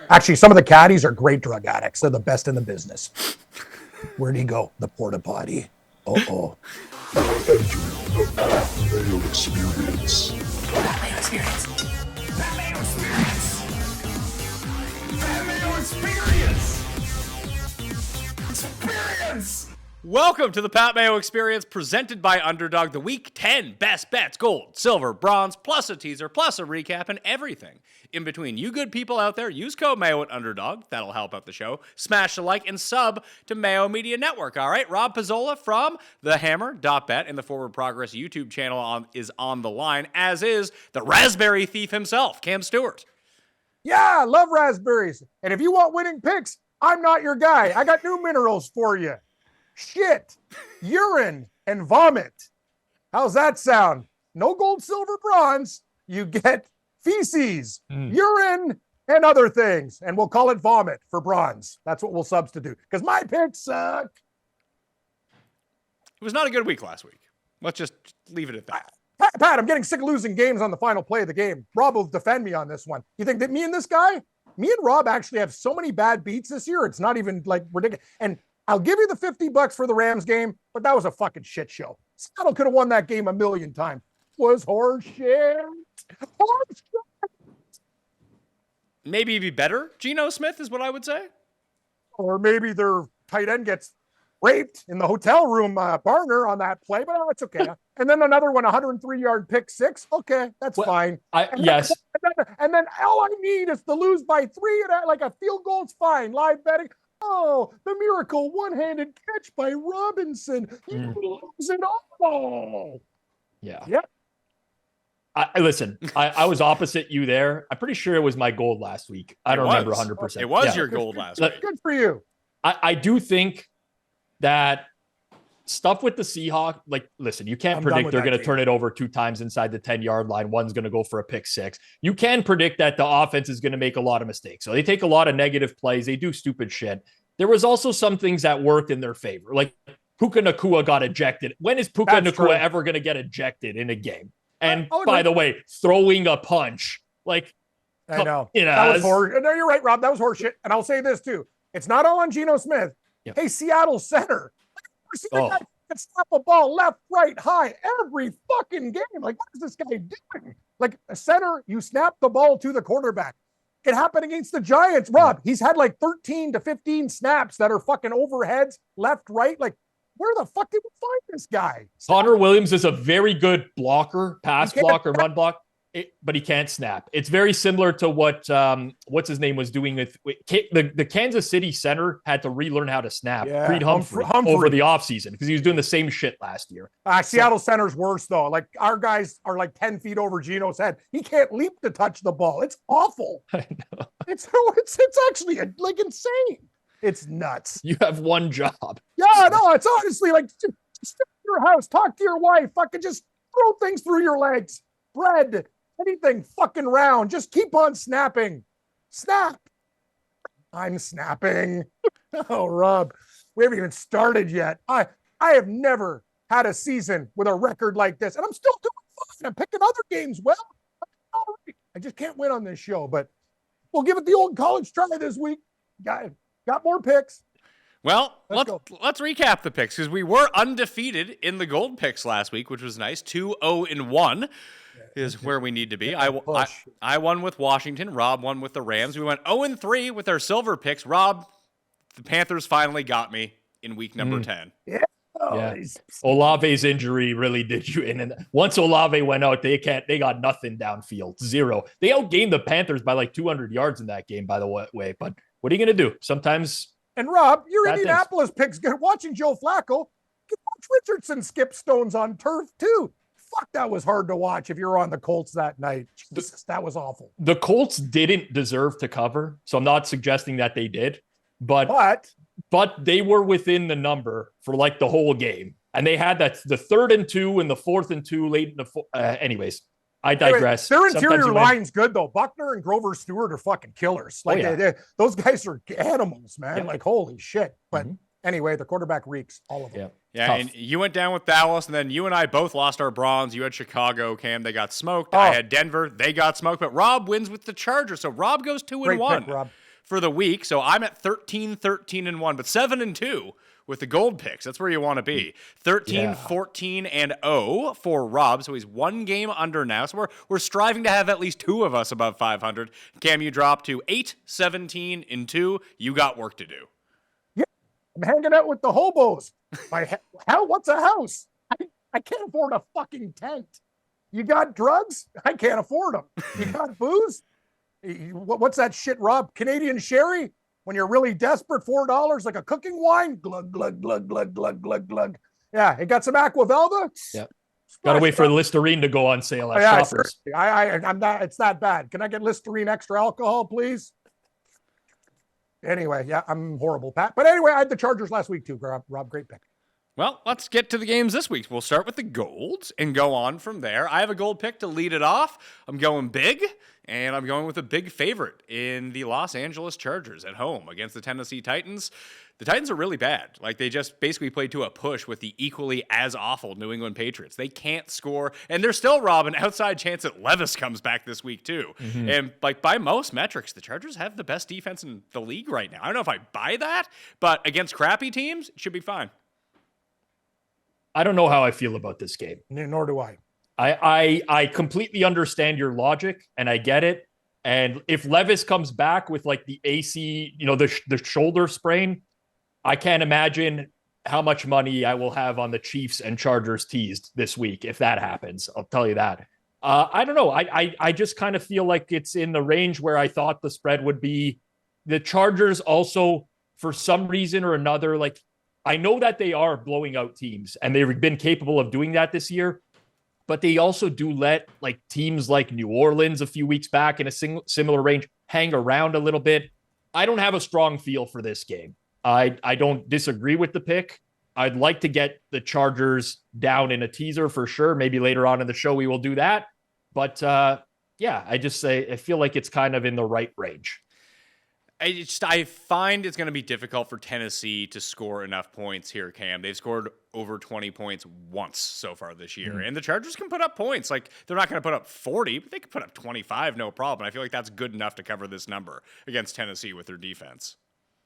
Actually, some of the caddies are great drug addicts. They're the best in the business. Where'd he go? The porta potty. Uh-oh. Mayo experience. Mayo experience. Mayo experience. Mayo experience. Experience. Welcome to the Pat Mayo Experience, presented by Underdog. The Week 10 best bets: gold, silver, bronze, plus a teaser, plus a recap, and everything in between. You good people out there, use code Mayo at Underdog. That'll help out the show. Smash the like and sub to Mayo Media Network. All right, Rob Pizzola from the Hammer.bet and the Forward Progress YouTube channel is on the line, as is the Raspberry Thief himself, Cam Stewart. Yeah, I love raspberries. And if you want winning picks, I'm not your guy. I got new minerals for you. Shit, urine, and vomit. How's that sound? No gold, silver, bronze. You get feces, urine, and other things. And we'll call it vomit for bronze. That's what we'll substitute. Because my picks suck. It was not a good week last week. Let's just leave it at that. Pat, I'm getting sick of losing games on the final play of the game. Rob will defend me on this one. You think that me and Rob actually have so many bad beats this year, it's not even like ridiculous. And I'll give you the $50 for the Rams game, but that was a fucking shit show. Seattle could have won that game a million times. Was horseshit. Maybe he'd be better, Geno Smith, is what I would say. Or maybe their tight end gets raped in the hotel room, Barner on that play, but it's okay. And then another one, 103-yard pick six. Okay, that's fine. Yes. And then all I need is to lose by 3, and like a field goal's fine. Live betting. Oh, the miracle one-handed catch by Robinson. You lose it all. Yeah. Yep. Listen, I was opposite you there. I'm pretty sure it was my gold last week. I don't remember 100%. It was your gold last week. Good for you. I do think that stuff with the Seahawks, like, listen, you can't predict they're going to turn it over 2 times inside the 10-yard line. One's going to go for a pick 6. You can predict that the offense is going to make a lot of mistakes. So they take a lot of negative plays. They do stupid shit. There was also some things that worked in their favor. Like Puka Nacua got ejected. When is Puka Nacua ever going to get ejected in a game? And by the way, throwing a punch, like, I know. That was horrible. No, you're right, Rob. That was horseshit. And I'll say this too. It's not all on Geno Smith. Yeah. Hey, Seattle center. Guy can snap a ball left, right, high every fucking game. Like, what is this guy doing? Like, a center, you snap the ball to the quarterback. It happened against the Giants. Rob, he's had like 13 to 15 snaps that are fucking overheads, left, right. Like, where the fuck did we find this guy? Connor Williams is a very good blocker, pass blocker, run block, but he can't snap. It's very similar to what what's his name was doing with the Kansas City center had to relearn how to snap. Yeah, Creed Humphrey over the offseason because he was doing the same shit last year. Seattle center's worse though. Like our guys are like 10 feet over Geno's head. He can't leap to touch the ball. It's awful. I know. It's actually like insane. It's nuts. You have one job. Yeah, no, it's honestly like just stay in your house, talk to your wife, fucking just throw things through your legs, bread, anything fucking round. Just keep on snapping. Snap. I'm snapping. Oh, Rob, we haven't even started yet. I have never had a season with a record like this, and I'm still doing fine. I'm picking other games well. I just can't win on this show, but we'll give it the old college try this week. Got more picks. Well, let's recap the picks because we were undefeated in the gold picks last week, which was nice. 2-0-1 is where we need to be. I won with Washington. Rob won with the Rams. We went 0-3 with our silver picks. Rob, the Panthers finally got me in week number 10. Yeah. Olave's injury really did you in. And once Olave went out, they got nothing downfield. 0. They outgained the Panthers by like 200 yards in that game, by the way. But what are you going to do? Sometimes. And Rob, your Indianapolis picks good. Watching Joe Flacco, you can watch Richardson skip stones on turf too. Fuck, that was hard to watch if you were on the Colts that night. Jesus, that was awful. The Colts didn't deserve to cover, so I'm not suggesting that they did. But they were within the number for like the whole game. And they had the 3rd and 2 and the 4th and 2 late in the anyways. I digress. Their interior line's good though. Buckner and Grover Stewart are fucking killers. Like those guys are animals, man. Yeah. Like holy shit. But anyway, the quarterback reeks, all of them. Yeah, and you went down with Dallas, and then you and I both lost our bronze. You had Chicago, Cam. They got smoked. I had Denver. They got smoked. But Rob wins with the Chargers. So Rob goes 2-1. Pick, Rob. for the week. So I'm at 13, 13 and 1, but 7 and 2 with the gold picks. That's where you want to be. 13, 14 and 0 for Rob. So he's one game under now. So we're striving to have at least two of us above 500. Cam, you dropped to 8, 17 and 2. You got work to do. Yeah, I'm hanging out with the hobos. What's a house? I can't afford a fucking tent. You got drugs? I can't afford them. You got booze? What's that shit, Rob? Canadian sherry? When you're really desperate, $4, like a cooking wine? Glug, glug, glug, glug, glug, glug, glug. Yeah, it got some Aquavelva? Yeah. Got to wait for Listerine to go on sale at Shoppers. I'm not, it's that bad. Can I get Listerine extra alcohol, please? Anyway, yeah, I'm horrible, Pat. But anyway, I had the Chargers last week too, Rob. Great pick. Well, let's get to the games this week. We'll start with the golds and go on from there. I have a gold pick to lead it off. I'm going big, and I'm going with a big favorite in the Los Angeles Chargers at home against the Tennessee Titans. The Titans are really bad. Like, they just basically played to a push with the equally as awful New England Patriots. They can't score, and there's still, Rob, an outside chance that Levis comes back this week too. Mm-hmm. And like by most metrics, the Chargers have the best defense in the league right now. I don't know if I buy that, but against crappy teams, it should be fine. I don't know how I feel about this game. Nor do I. I completely understand your logic, and I get it. And if Levis comes back with like the AC, the shoulder sprain, I can't imagine how much money I will have on the Chiefs and Chargers teased this week if that happens. I'll tell you that. I don't know. I just kind of feel like it's in the range where I thought the spread would be. The Chargers also, for some reason or another, like, I know that they are blowing out teams, and they've been capable of doing that this year, but they also do let like teams like New Orleans a few weeks back in a similar range hang around a little bit. I don't have a strong feel for this game. I don't disagree with the pick. I'd like to get the Chargers down in a teaser for sure. Maybe later on in the show we will do that. But I feel like it's kind of in the right range. I find it's going to be difficult for Tennessee to score enough points here, Cam. They've scored over 20 points once so far this year. And the Chargers can put up points. Like, they're not going to put up 40, but they can put up 25, no problem. I feel like that's good enough to cover this number against Tennessee with their defense.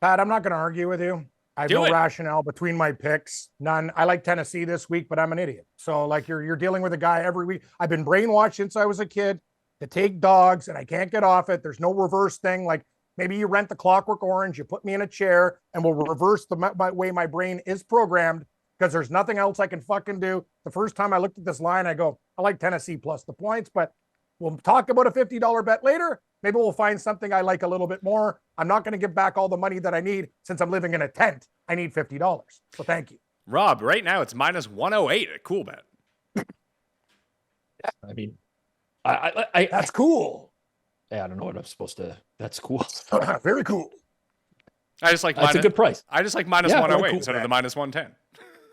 Pat, I'm not going to argue with you. I have no rationale between my picks. None. I like Tennessee this week, but I'm an idiot. So, like, you're dealing with a guy every week. I've been brainwashed since I was a kid to take dogs, and I can't get off it. There's no reverse thing. Like, maybe you rent the Clockwork Orange, you put me in a chair, and we'll reverse the way my brain is programmed, because there's nothing else I can fucking do. The first time I looked at this line, I go, I like Tennessee plus the points, but we'll talk about a $50 bet later. Maybe we'll find something I like a little bit more. I'm not going to give back all the money that I need since I'm living in a tent. I need $50. So thank you. Rob, right now it's minus 108 at Cool Bet. Yeah, I mean, I that's cool. Yeah, I don't know what I'm supposed to. That's cool. Very cool. I just like that's a good price. I just like minus 108 instead of the minus 110.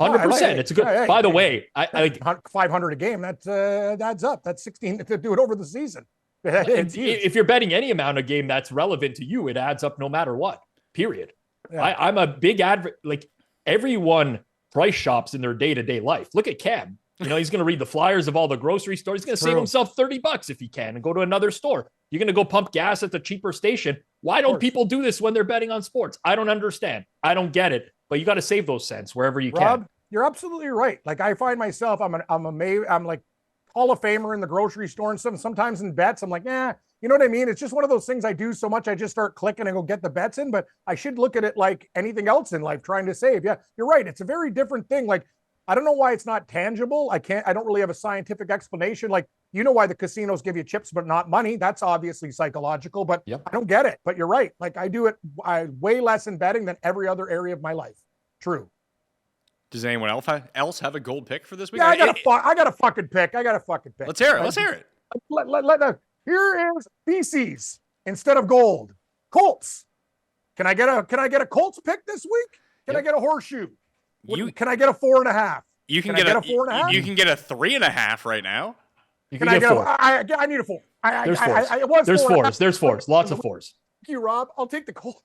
100%. It's a good. By the way, I 500 a game. That adds up. That's 16 to do it over the season. If you're betting any amount of game that's relevant to you, it adds up no matter what. Period. Yeah. I'm a big advocate. Like, everyone price shops in their day-to-day life. Look at Cam. He's going to read the flyers of all the grocery stores. He's going to save himself $30 if he can and go to another store. You're going to go pump gas at the cheaper station. Why don't people do this when they're betting on sports? I don't understand. I don't get it. But you got to save those cents wherever you Rob, can. You're absolutely right. Like, I find myself, I'm like Hall of Famer in the grocery store and sometimes in bets. I'm like, you know what I mean? It's just one of those things I do so much. I just start clicking and go get the bets in, but I should look at it like anything else in life, trying to save. Yeah, you're right. It's a very different thing. Like, I don't know why it's not tangible. I don't really have a scientific explanation. Like, why the casinos give you chips, but not money. That's obviously psychological, but I don't get it. But you're right. Like, I do it way less in betting than every other area of my life. True. Does anyone else have a gold pick for this week? Yeah, I got a fucking pick. Let's hear it. Here is feces instead of gold. Colts. Can I get a Colts pick this week? Can I get a horseshoe? Can I get a 4.5? You can get a 4.5. You can get a 3.5 right now. You can get 4. I need a 4. There's 4s. There's 4s. There's 4s. Lots of 4s. Thank you, Rob. I'll take the Colts.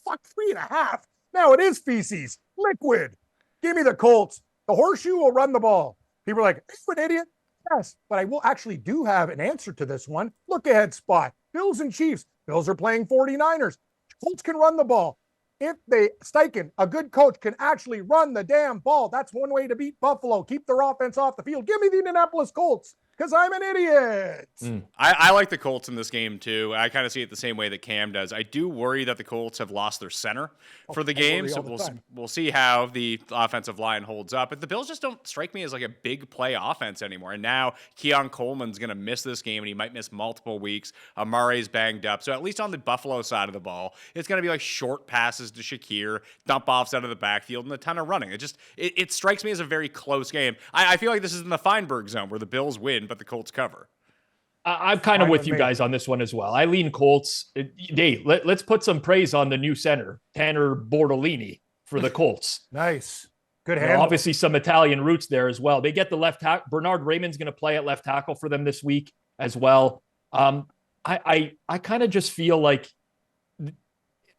Fuck, 3.5. Now it is feces. Liquid. Give me the Colts. The horseshoe will run the ball. People are like, are you an idiot? Yes, but I will actually do have an answer to this one. Look ahead spot. Bills and Chiefs. Bills are playing 49ers. Colts can run the ball. If Steichen, a good coach, can actually run the damn ball, that's one way to beat Buffalo. Keep their offense off the field. Give me the Indianapolis Colts because I'm an idiot. I like the Colts in this game, too. I kind of see it the same way that Cam does. I do worry that the Colts have lost their center for the game, so we'll see how the offensive line holds up. But the Bills just don't strike me as like a big play offense anymore. And now Keon Coleman's going to miss this game, and he might miss multiple weeks. Amari's banged up. So at least on the Buffalo side of the ball, it's going to be like short passes to Shakir, dump offs out of the backfield, and a ton of running. It strikes me as a very close game. I feel like this is in the Feinberg zone where the Bills win, but the Colts cover. I'm kind of with you guys on this one as well. I lean Colts. Hey, let's put some praise on the new center, Tanner Bortolini, for the Colts. Nice. Good handle. Obviously, some Italian roots there as well. They get the left tackle. Bernard Raymond's going to play at left tackle for them this week as well. I kind of just feel like,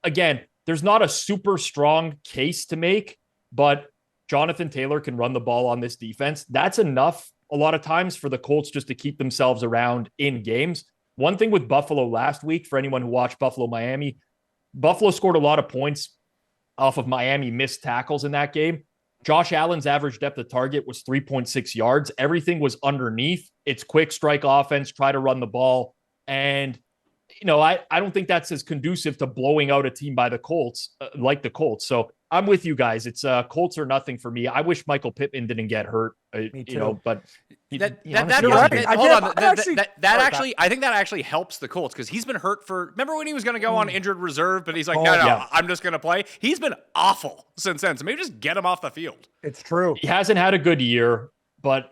again, there's not a super strong case to make, but Jonathan Taylor can run the ball on this defense. That's enough a lot of times for the Colts just to keep themselves around in games. One thing with Buffalo last week, for anyone who watched Buffalo-Miami, Buffalo scored a lot of points off of Miami missed tackles in that game. Josh Allen's average depth of target was 3.6 yards. Everything was underneath. It's quick strike offense, try to run the ball. And I don't think that's as conducive to blowing out a team by the Colts, like the Colts. So I'm with you guys. It's Colts or nothing for me. I wish Michael Pittman didn't get hurt, Me too. but I think that actually helps the Colts because he's been hurt remember when he was going to go on injured reserve, but he's like, no, I'm just going to play. He's been awful since then. So maybe just get him off the field. It's true. He hasn't had a good year, but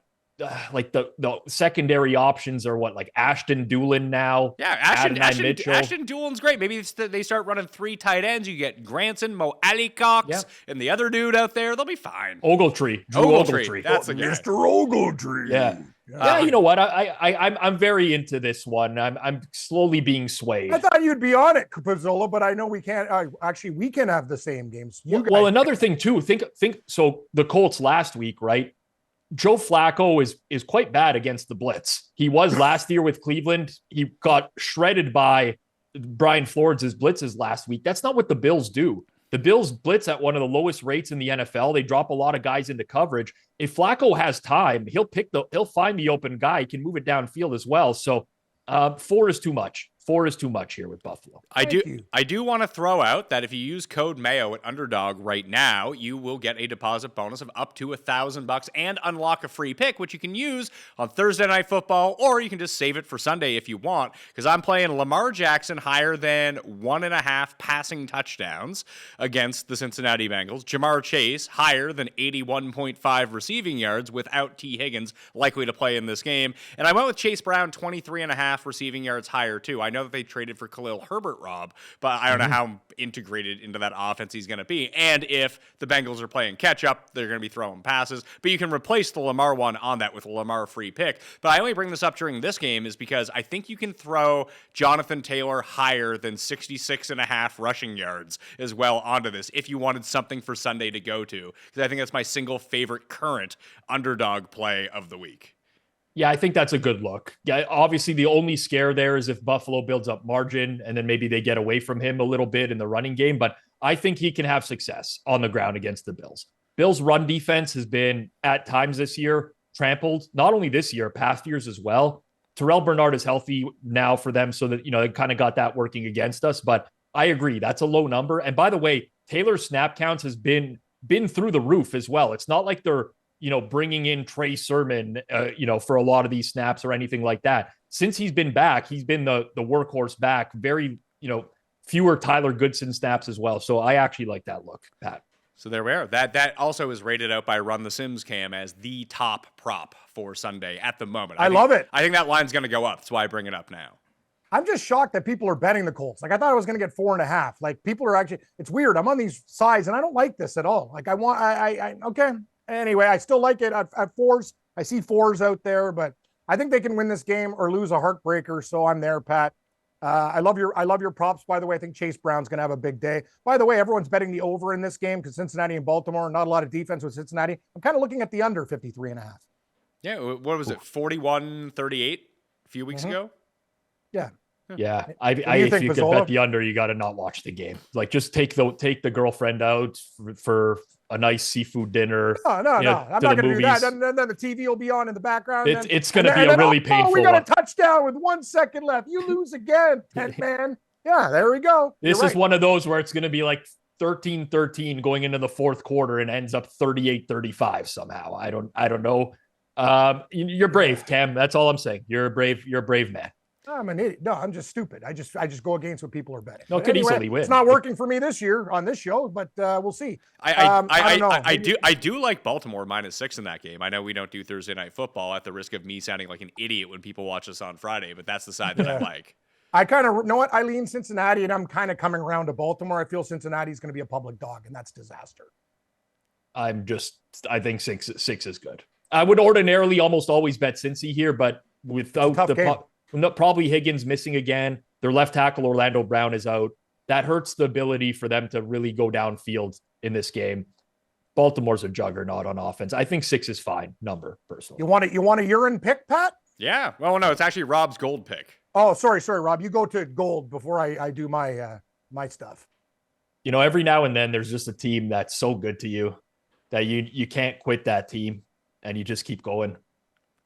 like the secondary options are like Ashton Doolin now. Yeah, Ashton Doolin's great. Maybe they start running 3 tight ends. You get Granson, Mo Alleycox, and the other dude out there. They'll be fine. Drew Ogletree. That's the guy. Mr. Ogletree. Yeah. You know what? I'm very into this one. I'm slowly being swayed. I thought you'd be on it, Pizzola, but I know we can't. Actually, we can have the same games. Another thing too. Think. So the Colts last week, right? Joe Flacco is quite bad against the blitz. He was last year with Cleveland. He got shredded by Brian Flores' blitzes last week. That's not what the Bills do. The Bills blitz at one of the lowest rates in the NFL. They drop a lot of guys into coverage. If Flacco has time, he'll find the open guy. He can move it downfield as well. So 4 is too much. 4 is too much here with Buffalo. I do want to throw out that if you use code Mayo at Underdog right now, you will get a deposit bonus of up to $1,000 and unlock a free pick, which you can use on Thursday Night Football, or you can just save it for Sunday if you want, because I'm playing Lamar Jackson higher than 1.5 passing touchdowns against the Cincinnati Bengals. Jamar Chase higher than 81.5 receiving yards without T. Higgins likely to play in this game. And I went with Chase Brown 23.5 receiving yards higher too. I know that they traded for Khalil Herbert, Rob, but I don't know how integrated into that offense he's going to be. And if the Bengals are playing catch up, they're going to be throwing passes, but you can replace the Lamar one on that with a Lamar free pick. But I only bring this up during this game is because I think you can throw Jonathan Taylor higher than 66.5 rushing yards as well onto this if you wanted something for Sunday to go to, because I think that's my single favorite current underdog play of the week. Yeah, I think that's a good look. Yeah, obviously the only scare there is if Buffalo builds up margin and then maybe they get away from him a little bit in the running game, but I think he can have success on the ground against the Bills. Bills' run defense has been at times this year trampled, not only this year, past years as well. Terrell Bernard is healthy now for them, so that, they kind of got that working against us, but I agree, that's a low number. And by the way, Taylor's snap counts has been through the roof as well. It's not like they're bringing in Trey Sermon, for a lot of these snaps or anything like that. Since he's been back, he's been the workhorse back. Very, fewer Tyler Goodson snaps as well. So I actually like that look, Pat. So there we are. That also is rated out by Run the Sims Cam as the top prop for Sunday at the moment. I love it. I think that line's going to go up. That's why I bring it up now. I'm just shocked that people are betting the Colts. Like, I thought I was going to get 4.5. Like, people are actually, it's weird. I'm on these sides and I don't like this at all. Like, okay. Anyway, I still like it at 4s. I see 4s out there, but I think they can win this game or lose a heartbreaker. So I'm there, Pat. I love your props, by the way. I think Chase Brown's going to have a big day. By the way, everyone's betting the over in this game because Cincinnati and Baltimore, not a lot of defense with Cincinnati. I'm kind of looking at the under 53.5. Yeah. What was it? 41-38 a few weeks ago? Yeah. Yeah, do you if think, you could Pizzola? bet the under, you got to not watch the game. Like, just take the girlfriend out for a nice seafood dinner. No. I'm to not the going to do that. movies. Then the TV will be on in the background. It's going to be a really painful we got one. a touchdown with 1 second left. You lose again, tent man. Yeah, there we go. This You're is right. one of those where it's going to be like 13-13 going into the fourth quarter and ends up 38-35 somehow. I don't know. You're brave, Cam. That's all I'm saying. You're a brave man. I'm an idiot. No, I'm just stupid. I just go against what people are betting. No, But could anyway, easily win. It's not working for me this year on this show, but we'll see. I don't know. I do like Baltimore -6 in that game. I know we don't do Thursday night football at the risk of me sounding like an idiot when people watch us on Friday, but that's the side that I like. I kind of know what I lean Cincinnati, and I'm kind of coming around to Baltimore. I feel Cincinnati's going to be a public dog, and that's disaster. I think six is good. I would ordinarily almost always bet Cincy here, but without probably Higgins missing again, their left tackle Orlando Brown is out. That hurts the ability for them to really go downfield in this game. Baltimore's a juggernaut on offense. I think 6 is fine number personally. You want a urine pick, Pat? Yeah. Well, no, it's actually Rob's gold pick. Oh, sorry, Rob. You go to gold before I do my my stuff. Every now and then there's just a team that's so good to you that you can't quit that team and you just keep going.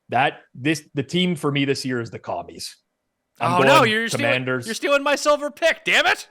The team for me this year is the Commies. You're Commanders. You're stealing my silver pick. Damn it!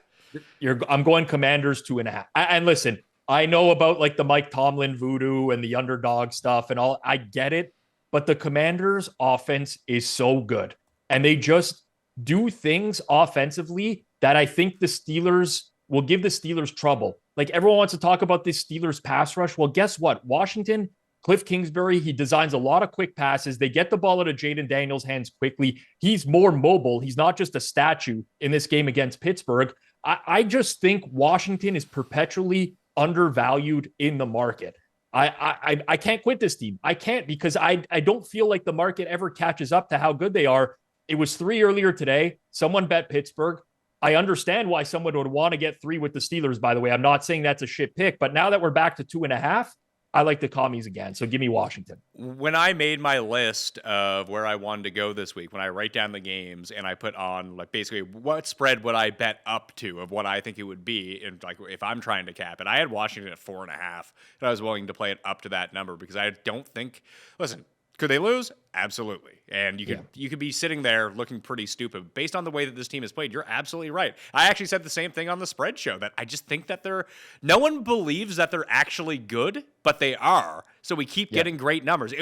I'm going Commanders 2.5. And listen, I know about like the Mike Tomlin voodoo and the underdog stuff and all. I get it, but the Commanders' offense is so good, and they just do things offensively that I think the Steelers will give the Steelers trouble. Like, everyone wants to talk about this Steelers pass rush. Well, guess what? Washington, Cliff Kingsbury, he designs a lot of quick passes. They get the ball out of Jaden Daniels' hands quickly. He's more mobile. He's not just a statue in this game against Pittsburgh. I just think Washington is perpetually undervalued in the market. I can't quit this team. I can't, because I don't feel like the market ever catches up to how good they are. It was 3 earlier today. Someone bet Pittsburgh. I understand why someone would want to get 3 with the Steelers, by the way. I'm not saying that's a shit pick, but now that we're back to 2.5, I like the Commies again. So give me Washington. When I made my list of where I wanted to go this week, when I write down the games and I put on like basically what spread would I bet up to of what I think it would be, and like if I'm trying to cap it, I had Washington at 4.5, and I was willing to play it up to that number because I don't think. Listen, could they lose? Absolutely. And you could be sitting there looking pretty stupid. Based on the way that this team has played, you're absolutely right. I actually said the same thing on the spread show, that I just think that no one believes that they're actually good, but they are. So we keep getting great numbers.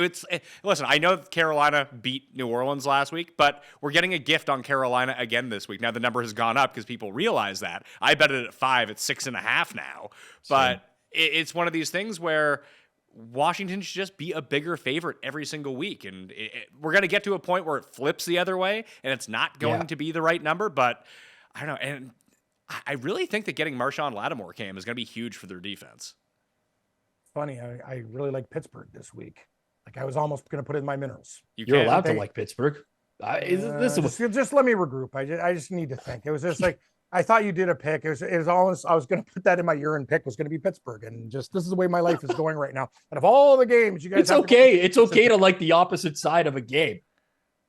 Listen, I know Carolina beat New Orleans last week, but we're getting a gift on Carolina again this week. Now the number has gone up because people realize that. I bet it at 5. It's 6.5 now. But it's one of these things where Washington should just be a bigger favorite every single week. And we're going to get to a point where it flips the other way and it's not going to be the right number, but I don't know. And I really think that getting Marshawn Lattimore, Cam, is going to be huge for their defense. Funny. I really like Pittsburgh this week. Like, I was almost going to put it in my minerals. You're allowed to like Pittsburgh. Just let me regroup. I just need to think. It was just like, I thought you did a pick. It was almost, I was going to put that in my urine pick, was going to be Pittsburgh. And just, this is the way my life is going right now. And of all the games you guys it's okay to like the opposite side of a game.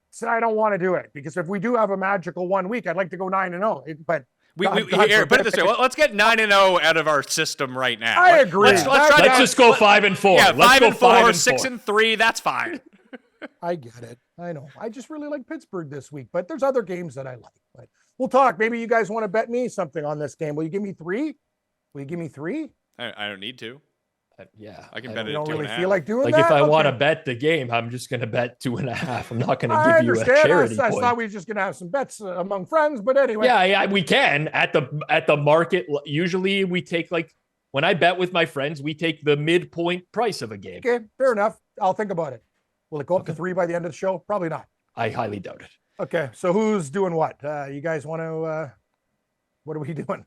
So I don't want to do it, because if we do have a magical 1 week, I'd like to go 9-0, but here, put it this way. Let's get 9-0 out of our system right now. I agree. Let's just go 5-4. Yeah, let's 5-4, 6-3. That's fine. I get it. I know. I just really like Pittsburgh this week, but there's other games that I like. But we'll talk. Maybe you guys want to bet me something on this game. Will you give me 3? Will you give me 3? I don't need to. Yeah, I can bet it. You at don't 2.5. really feel like doing like that? if I want to bet the game, I'm just going to bet 2.5. I'm not going to give you a charity I point. thought we were just going to have some bets among friends, but anyway. Yeah, we can at the market. Usually we take, like, when I bet with my friends, we take the midpoint price of a game. Okay, fair enough. I'll think about it. Will it go up to 3 by the end of the show? Probably not. I highly doubt it. Okay, so who's doing what? You guys want to? What are we doing?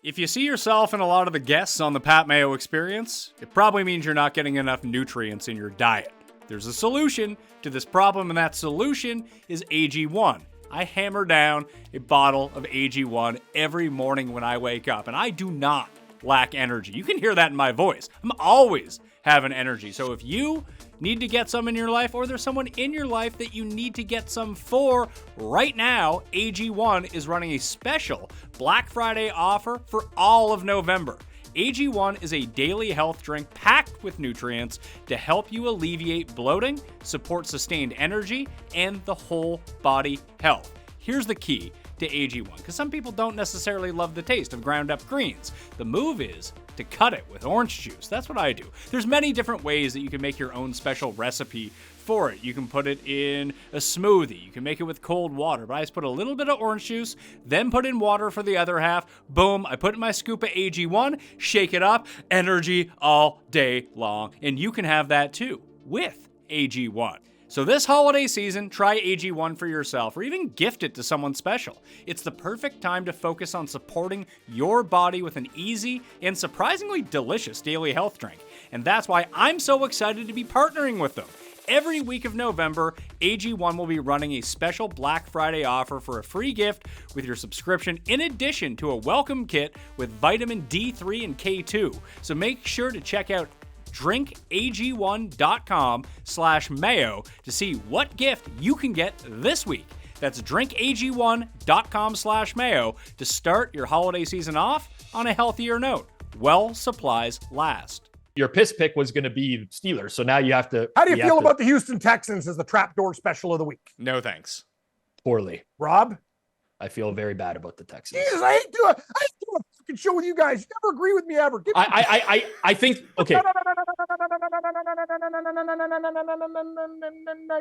If you see yourself in a lot of the guests on the Pat Mayo Experience, it probably means you're not getting enough nutrients in your diet. There's a solution to this problem, and that solution is AG1. I hammer down a bottle of AG1 every morning when I wake up, and I do not lack energy. You can hear that in my voice. I'm always having energy. So if you need to get some in your life, or there's someone in your life that you need to get some for right now, AG1 is running a special Black Friday offer for all of November. AG1 is a daily health drink packed with nutrients to help you alleviate bloating, support sustained energy, and the whole body health. Here's the key to AG1, because some people don't necessarily love the taste of ground up greens. The move is to cut it with orange juice. That's what I do. There's many different ways that you can make your own special recipe for it. You can put it in a smoothie. You can make it with cold water, but I just put a little bit of orange juice, then put in water for the other half. Boom, I put in my scoop of AG1, shake it up, energy all day long. And you can have that too with AG1. So this holiday season, try AG1 for yourself, or even gift it to someone special. It's the perfect time to focus on supporting your body with an easy and surprisingly delicious daily health drink. And that's why I'm so excited to be partnering with them. Every week of November, AG1 will be running a special Black Friday offer for a free gift with your subscription, in addition to a welcome kit with vitamin D3 and K2. So make sure to check out drinkag1.com/mayo to see what gift you can get this week. That's drinkag1.com/mayo to start your holiday season off on a healthier note. Well, supplies last. Your piss pick was going to be Steelers, so now you have to. How do you feel about the Houston Texans as the trapdoor special of the week? No thanks. Poorly. Rob? I feel very bad about the Texans. Jesus, I hate doing a fucking show with you guys. You never agree with me ever. I think, okay.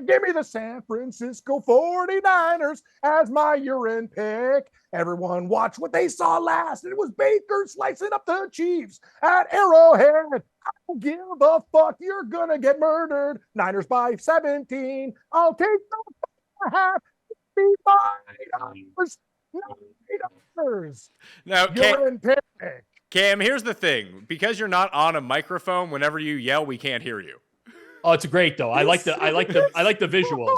Give me the San Francisco 49ers as my urine pick. Everyone watch what they saw last. It was Baker slicing up the Chiefs at Arrowhead. I don't give a fuck. You're going to get murdered. Niners by 17. I'll take the half. $9. Now, Urine pick. Cam, here's the thing. Because you're not on a microphone, whenever you yell, we can't hear you. Oh, it's great though. I like the visuals.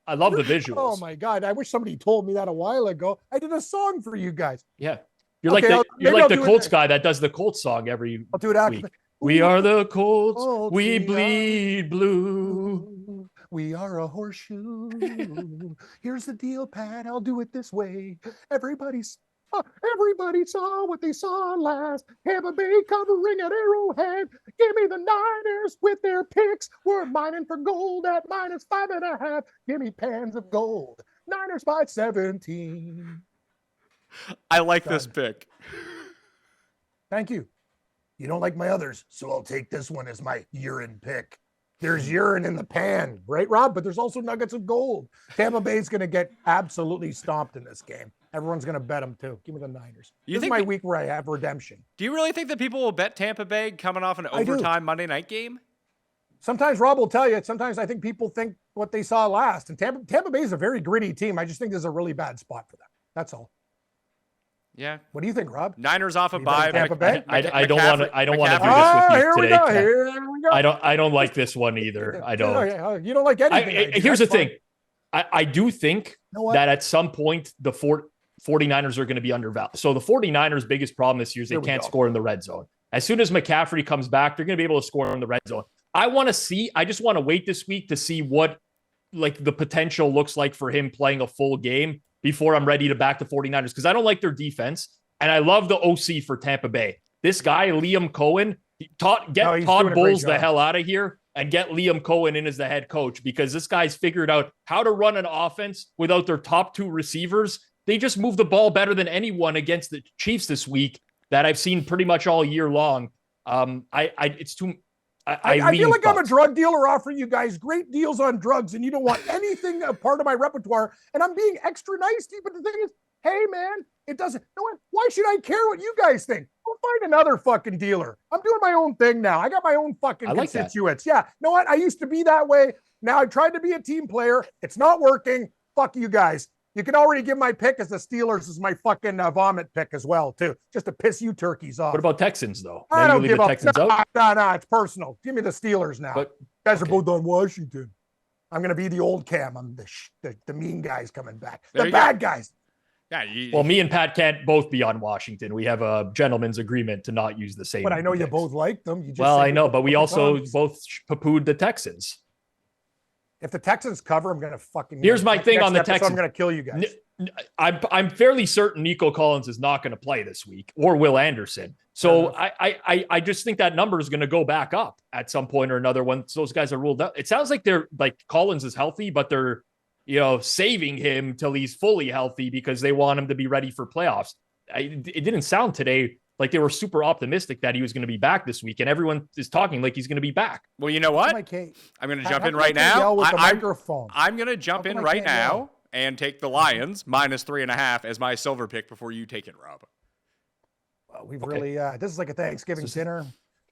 I love the visuals. Oh my God. I wish somebody told me that a while ago. I did a song for you guys. Yeah. You're like the Colts guy that does the Colts song every I'll do it after. week. We are the Colts. We bleed blue. We are a horseshoe. Here's the deal, Pat. I'll do it this way. Everybody saw what they saw last. Tampa Bay covering at Arrowhead. Give me the Niners with their picks. We're mining for gold at -5.5. Give me pans of gold. Niners by 17. I like this pick. Thank you. You don't like my others, so I'll take this one as my urine pick. There's urine in the pan, right, Rob? But there's also nuggets of gold. Tampa Bay's going to get absolutely stomped in this game. Everyone's going to bet them, too. Give me the Niners. This is my week where I have redemption. Do you really think that people will bet Tampa Bay coming off an overtime Monday night game? Sometimes Rob will tell you. Sometimes I think people think what they saw last. And Tampa Bay is a very gritty team. I just think there's a really bad spot for them. That's all. Yeah. What do you think, Rob? Niners off a bye. I don't want to do this with you today. Here we go. I don't like this one either. I don't. You don't like anything. Here's the thing. I do think that at some point the 49ers are going to be undervalued. So the 49ers' biggest problem this year is they can't score in the red zone. As soon as McCaffrey comes back, they're going to be able to score in the red zone. I just want to wait this week to see what like the potential looks like for him playing a full game before I'm ready to back the 49ers, because I don't like their defense. And I love the OC for Tampa Bay. This guy, Liam Cohen, Todd Bowles the hell out of here and get Liam Cohen in as the head coach, because this guy's figured out how to run an offense without their top two receivers. They just move the ball better than anyone against the Chiefs this week that I've seen pretty much all year long. I feel like I'm a drug dealer offering you guys great deals on drugs, and you don't want anything a part of my repertoire. And I'm being extra nice to you. But the thing is, hey, man, it doesn't. You know what? Why should I care what you guys think? Go find another fucking dealer. I'm doing my own thing now. I got my own fucking constituents. Yeah. You know what? I used to be that way. Now I tried to be a team player. It's not working. Fuck you guys. You can already give my pick as the Steelers is my fucking vomit pick as well, too, just to piss you turkeys off. What about Texans, though? I don't give up. No, it's personal. Give me the Steelers now. But, you guys are both on Washington. I'm going to be the old Cam. I'm the mean guys coming back. The bad guys. Yeah. Well, me and Pat can't both be on Washington. We have a gentleman's agreement to not use the same. But I know you picks. both like them. You just Well, said I know, you but we put the also Commies. both poo-pooed the Texans. If the Texans cover, I'm gonna fucking. Here's my thing next on the episode, Texans. I'm gonna kill you guys. I'm fairly certain Nico Collins is not going to play this week, or Will Anderson. So I just think that number is going to go back up at some point or another once those guys are ruled out. It sounds like they're like Collins is healthy, but they're saving him till he's fully healthy because they want him to be ready for playoffs. It didn't sound today like they were super optimistic that he was going to be back this week, and everyone is talking like he's going to be back. Well, you know what? I'm going to jump in right now. I'm going to jump in right now and take the Lions -3.5 as my silver pick before you take it, Rob. Well, we've really, this is like a Thanksgiving dinner.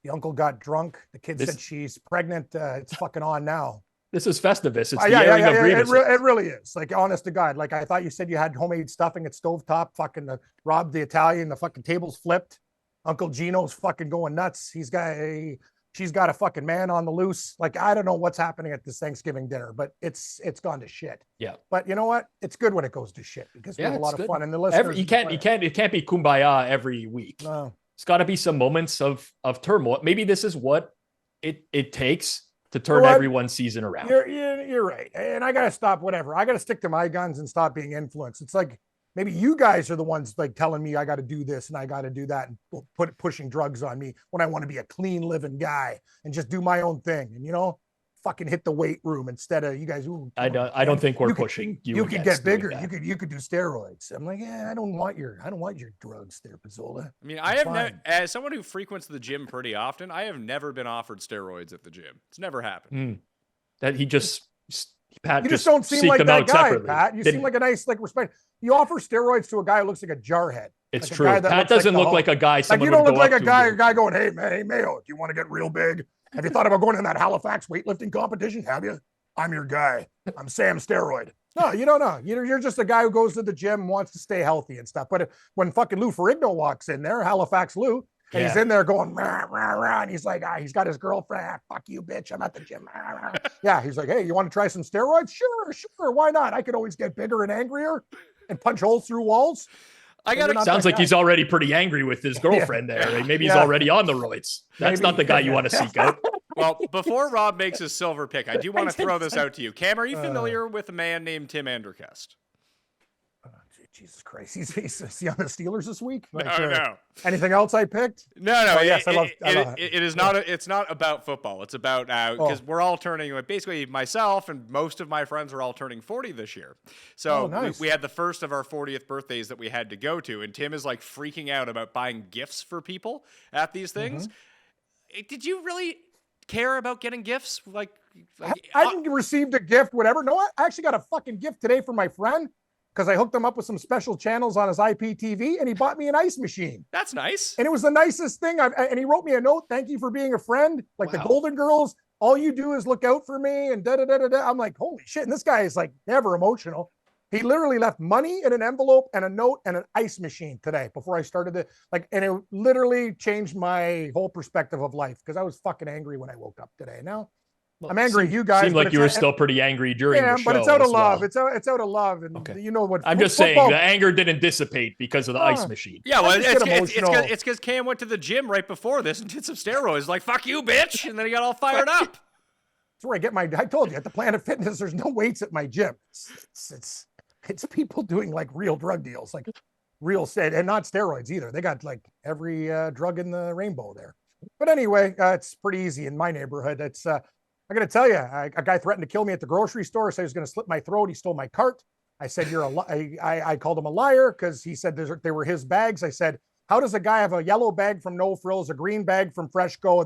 The uncle got drunk. The kid said she's pregnant. It's fucking on now. This is Festivus. It's the airing of grievances. It really is. Like, honest to God. Like, I thought you said you had homemade stuffing at stovetop. Fucking Rob the Italian. The fucking table's flipped. Uncle Gino's fucking going nuts. She's got a fucking man on the loose. Like, I don't know what's happening at this Thanksgiving dinner, but it's gone to shit. Yeah. But you know what? It's good when it goes to shit because we have a lot of fun. And the listeners, it can't be kumbaya every week. No. It's got to be some moments of turmoil. Maybe this is what it takes to turn everyone's season around. You're right. And I got to stop whatever. I got to stick to my guns and stop being influenced. It's like, maybe you guys are the ones like telling me I got to do this and I got to do that and pushing drugs on me when I want to be a clean living guy and just do my own thing and fucking hit the weight room instead of you guys. I don't think we're pushing you. You could get bigger. You could do steroids. I'm like, I don't want your drugs there, Pizzola. I mean, I have as someone who frequents the gym pretty often, I have never been offered steroids at the gym. It's never happened. That he just. Pat, you just don't seem like that guy, separately. Pat. You seem like a nice, respect. You offer steroids to a guy who looks like a jarhead. It's true. Pat doesn't look like a guy. Like you don't look like a guy going, hey Mayo, do you want to get real big? Have you thought about going in that Halifax weightlifting competition? Have you? I'm your guy. I'm Sam Steroid. No, you don't know. You're just a guy who goes to the gym and wants to stay healthy and stuff. But when fucking Lou Ferrigno walks in there, Halifax Lou, and he's in there going, rah, rah, rah, and he's like, he's got his girlfriend. Fuck you, bitch. I'm at the gym. Yeah, he's like, hey, you want to try some steroids? Sure. Why not? I could always get bigger and angrier and punch holes through walls. Sounds like he's already pretty angry with his girlfriend there. Like maybe he's already on the roids. That's not the guy you want to seek out. Well, before Rob makes his silver pick, I do want to throw this out to you. Cam, are you familiar with a man named Tim Anderkest? Jesus Christ. Is he on the Steelers this week? No. Anything else I picked? No. Oh, yes, I love it is not. It's not about football. It's about because we're all turning. Basically, myself and most of my friends are all turning 40 this year. So nice. we had the first of our 40th birthdays that we had to go to, and Tim is like freaking out about buying gifts for people at these things. Did you really care about getting gifts? Like I received a gift, whatever. No, I actually got a fucking gift today from my friend. Because I hooked him up with some special channels on his IPTV, and he bought me an ice machine. That's nice. And it was the nicest thing. And he wrote me a note. Thank you for being a friend. Like the Golden Girls, all you do is look out for me and da-da-da-da-da. I'm like, holy shit. And this guy is like never emotional. He literally left money in an envelope and a note and an ice machine today before I started and it literally changed my whole perspective of life because I was fucking angry when I woke up today. Now, I'm angry at you guys. Seemed like you were still pretty angry during the show. But it's out of love. It's out of love. And you know what? I'm just saying the anger didn't dissipate because of the ice machine. Yeah, well, it's because Cam went to the gym right before this and did some steroids. Like, fuck you, bitch. And then he got all fired up. That's where I get I told you, at the Planet Fitness, there's no weights at my gym. It's people doing like real drug deals, like real and not steroids either. They got like every drug in the rainbow there. But anyway, it's pretty easy in my neighborhood. I got to tell you, a guy threatened to kill me at the grocery store. Said he was going to slit my throat. He stole my cart. I said, I called him a liar because he said they were his bags. I said, how does a guy have a yellow bag from No Frills, a green bag from Fresh Go?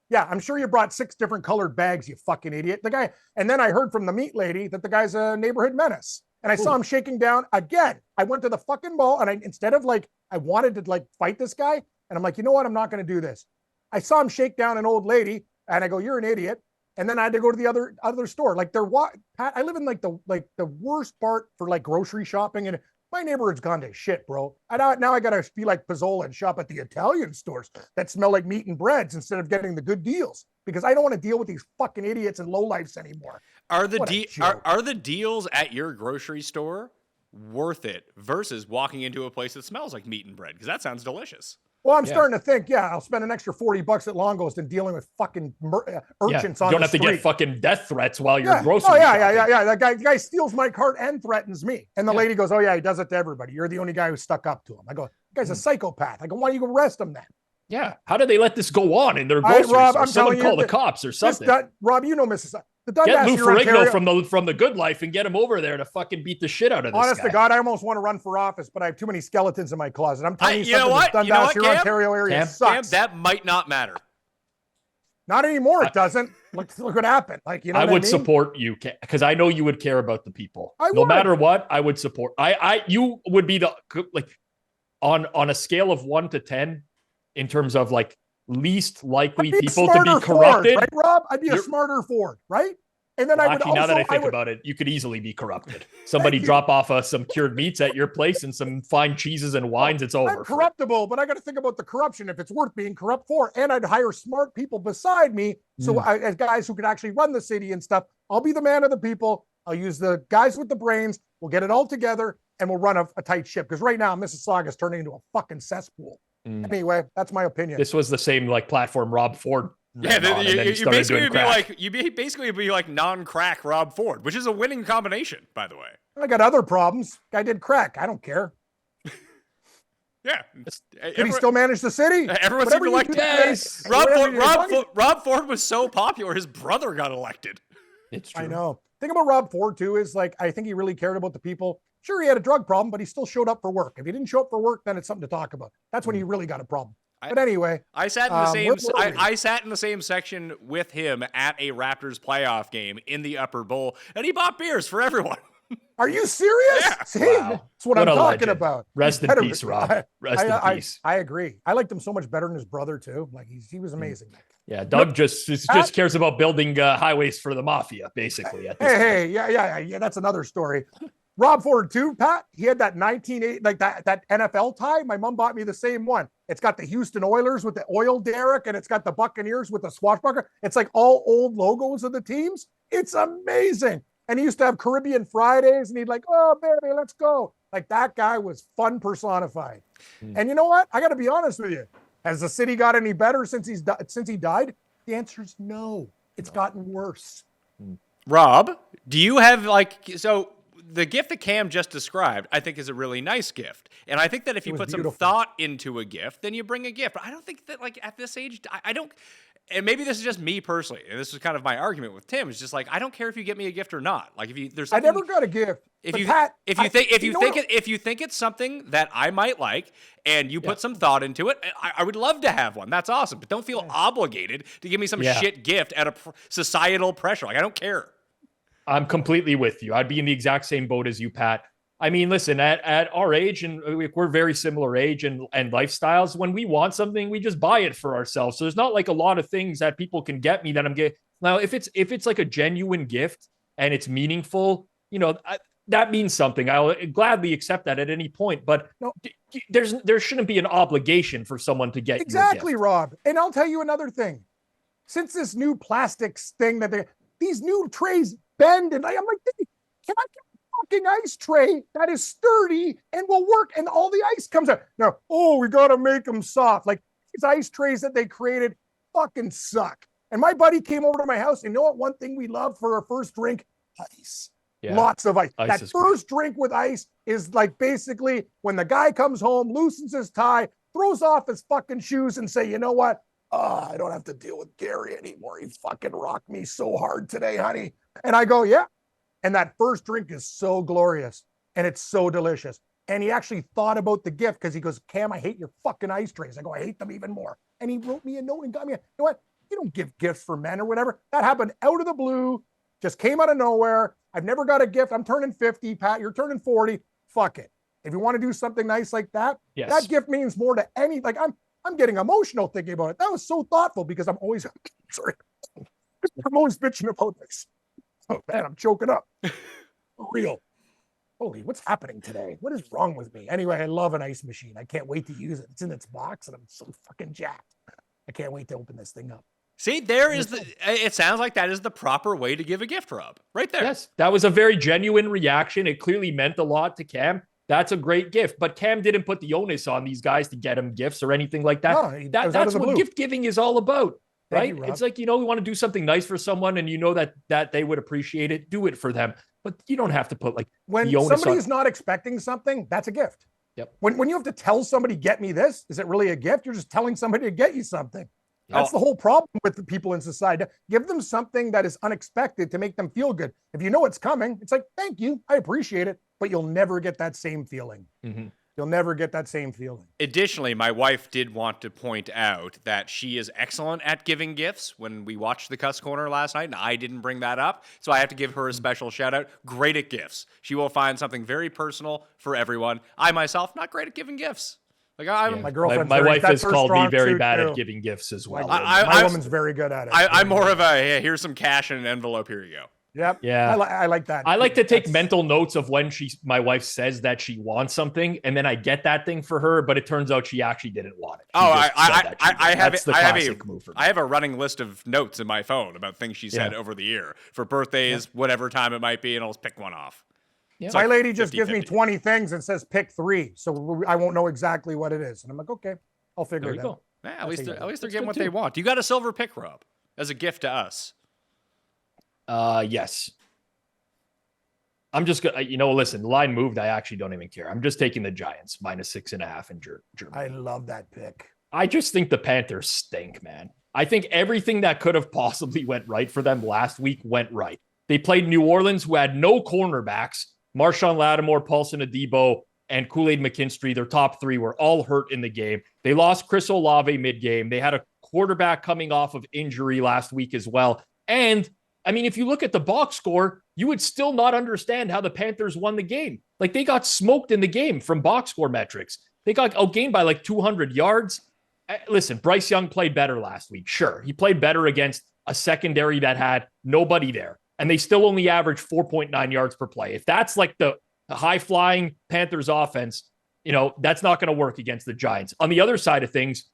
Yeah, I'm sure you brought 6 different colored bags, you fucking idiot. The guy, and then I heard from the meat lady that the guy's a neighborhood menace. And I saw him shaking down again. I went to the fucking mall and instead of I wanted to fight this guy. And I'm like, you know what? I'm not going to do this. I saw him shake down an old lady and I go, you're an idiot. And then I had to go to the other store. Pat, I live in the worst part for grocery shopping, and my neighborhood's gone to shit, bro. Now I gotta be like Pizzola and shop at the Italian stores that smell like meat and breads instead of getting the good deals because I don't want to deal with these fucking idiots and lowlifes anymore. Are the deals at your grocery store worth it versus walking into a place that smells like meat and bread? Because that sounds delicious. Well, I'm starting to think, I'll spend an extra $40 at Longo's than dealing with fucking urchins on the You don't have street. to get fucking death threats while you're grocery shopping. That guy steals my cart and threatens me. And the lady goes, oh, yeah, he does it to everybody. You're the only guy who stuck up to him. I go, that guy's a psychopath. I go, why don't you go arrest him then? Yeah. How do they let this go on in their grocery store? I'm Someone telling call you, the cops or something. Rob, you know Mississauga. Get Lou Ferrigno from the Good Life and get him over there to fucking beat the shit out of this Honest guy. to God, I almost want to run for office, but I have too many skeletons in my closet. I'm telling you You know something. what? Dundas, You know what, your Cam? Ontario area Cam, sucks. that might not matter. Not anymore. It doesn't. Look what happened. Like, you know, I what would I mean? support you because I know you would care about the people. No would. matter what, I would support. You would be the like on a scale of 1 to 10 in terms of like least likely people to be corrupted. Ford, right, Rob? I'd be a smarter Ford, right? And then I would also, now that I think about it, you could easily be corrupted. Somebody drop off some cured meats at your place and some fine cheeses and wines. It's over. I'm corruptible, but I got to think about the corruption if it's worth being corrupt for. And I'd hire smart people beside me, so as guys who could actually run the city and stuff. I'll be the man of the people. I'll use the guys with the brains. We'll get it all together and we'll run a tight ship. Because right now, Mississauga is turning into a fucking cesspool. Anyway, that's my opinion. This was the same like platform Rob Ford. You basically be like non-crack Rob Ford, which is a winning combination, by the way. I got other problems. Guy did crack. I don't care. Yeah. Did he still manage the city? Everyone seemed to like yes. Rob Ford was so popular, his brother got elected. It's true. I know. Thing about Rob Ford too is like I think he really cared about the people. Sure, he had a drug problem, but he still showed up for work. If he didn't show up for work, then it's something to talk about. That's when he really got a problem. But anyway, I sat in the same. I sat in the same section with him at a Raptors playoff game in the upper bowl, and he bought beers for everyone. Are you serious? Yeah. See, Wow. that's what I'm a talking legend. about. Rest in peace, Rob. Rest in peace. I agree. I liked him so much better than his brother too. Like he was amazing. Yeah, Doug just cares about building highways for the mafia, basically. At this point. Hey, yeah. That's another story. Rob Ford too, Pat. He had that 1980 like that NFL tie. My mom bought me the same one. It's got the Houston Oilers with the oil derrick, and it's got the Buccaneers with the swashbuckler. It's like all old logos of the teams. It's amazing. And he used to have Caribbean Fridays, and he'd like, oh baby, let's go. Like that guy was fun personified. And you know what? I got to be honest with you. Has the city got any better since he died? The answer is no. It's gotten worse. Rob, do you have the gift that Cam just described, I think is a really nice gift. And I think that if you put some thought into a gift, then you bring a gift. But I don't think that like at this age, I don't, and maybe this is just me personally, and this is kind of my argument with Tim, is just like, I don't care if you get me a gift or not. Like there's I something, never got a gift. if you think it's something that I might like and you put some thought into it, I would love to have one. That's awesome. But don't feel obligated to give me some shit gift out of societal pressure. Like I don't care. I'm completely with you. I'd be in the exact same boat as you, Pat. I mean, listen, at our age, and we're very similar age and lifestyles, when we want something, we just buy it for ourselves. So there's not like a lot of things that people can get me that I'm getting. Now, if it's like a genuine gift and it's meaningful, that means something. I'll gladly accept that at any point. But no, there shouldn't be an obligation for someone to get exactly, you a gift. Rob. And I'll tell you another thing. Since this new plastics thing these new trays bend, and I'm like, can I get a fucking ice tray that is sturdy and will work, and all the ice comes out? No, we got to make them soft. Like these ice trays that they created fucking suck. And my buddy came over to my house, and you know what? One thing we love for our first drink, ice. Yeah. Lots of ice. That first drink with ice is like basically when the guy comes home, loosens his tie, throws off his fucking shoes, and say, you know what? I don't have to deal with Gary anymore. He fucking rocked me so hard today, honey. And I go, yeah. And that first drink is so glorious and it's so delicious. And he actually thought about the gift because he goes, Cam, I hate your fucking ice trays. I go, I hate them even more. And he wrote me a note and got me, you know what? You don't give gifts for men or whatever. That happened out of the blue, just came out of nowhere. I've never got a gift. I'm turning 50, Pat. You're turning 40. Fuck it. If you want to do something nice like that, that gift means more to any, like I'm getting emotional thinking about it. That was so thoughtful because I'm always, sorry, I'm always bitching about this. Oh man, I'm choking up. For real. Holy, what's happening today? What is wrong with me? Anyway, I love an ice machine. I can't wait to use it. It's in its box and I'm so fucking jacked. I can't wait to open this thing up. See, there is it sounds like that is the proper way to give a gift, Rob. Right there. Yes, that was a very genuine reaction. It clearly meant a lot to Cam. That's a great gift. But Cam didn't put the onus on these guys to get him gifts or anything like that. No, that's what gift giving is all about, right? You, it's like, we want to do something nice for someone and that they would appreciate it. Do it for them. But you don't have to put when the onus somebody's not expecting something, that's a gift. Yep. When you have to tell somebody, get me this, is it really a gift? You're just telling somebody to get you something. That's the whole problem with the people in society. Give them something that is unexpected to make them feel good. If you know it's coming, it's like, thank you, I appreciate it, but you'll never get that same feeling. Mm-hmm. You'll never get that same feeling. Additionally, my wife did want to point out that she is excellent at giving gifts when we watched the Cuss Corner last night, and I didn't bring that up, so I have to give her a special shout out. Great at gifts. She will find something very personal for everyone. I myself, not great at giving gifts. My girlfriend, my wife has called me very bad at giving gifts as well. My woman's very good at it. I'm more of a, hey, here's some cash in an envelope. Here you go. Yep. Yeah. I like that. I like to take mental notes of when my wife says that she wants something, and then I get that thing for her, but it turns out she actually didn't want it. I have a running list of notes in my phone about things she said over the year for birthdays, whatever time it might be, and I'll just pick one off. Yeah. My lady just gives me 20 things and says pick 3, so I won't know exactly what it is. And I'm like, okay, I'll figure it out. Yeah, at least they're getting what they want. You got a silver pick, Rob, as a gift to us. Yes. I'm just gonna, listen, the line moved. I actually don't even care. I'm just taking the Giants -6.5 in Germany. I love that pick. I just think the Panthers stink, man. I think everything that could have possibly went right for them last week went right. They played New Orleans, who had no cornerbacks. Marshawn Lattimore, Paulson Adebo, and Kool-Aid McKinstry, their top 3 were all hurt in the game. They lost Chris Olave mid-game. They had a quarterback coming off of injury last week as well. And I mean, if you look at the box score, you would still not understand how the Panthers won the game. They got smoked in the game from box score metrics. They got outgained by 200 yards. Listen, Bryce Young played better last week. Sure, he played better against a secondary that had nobody there. And they still only averaged 4.9 yards per play. If that's the high-flying Panthers offense, that's not going to work against the Giants. On the other side of things,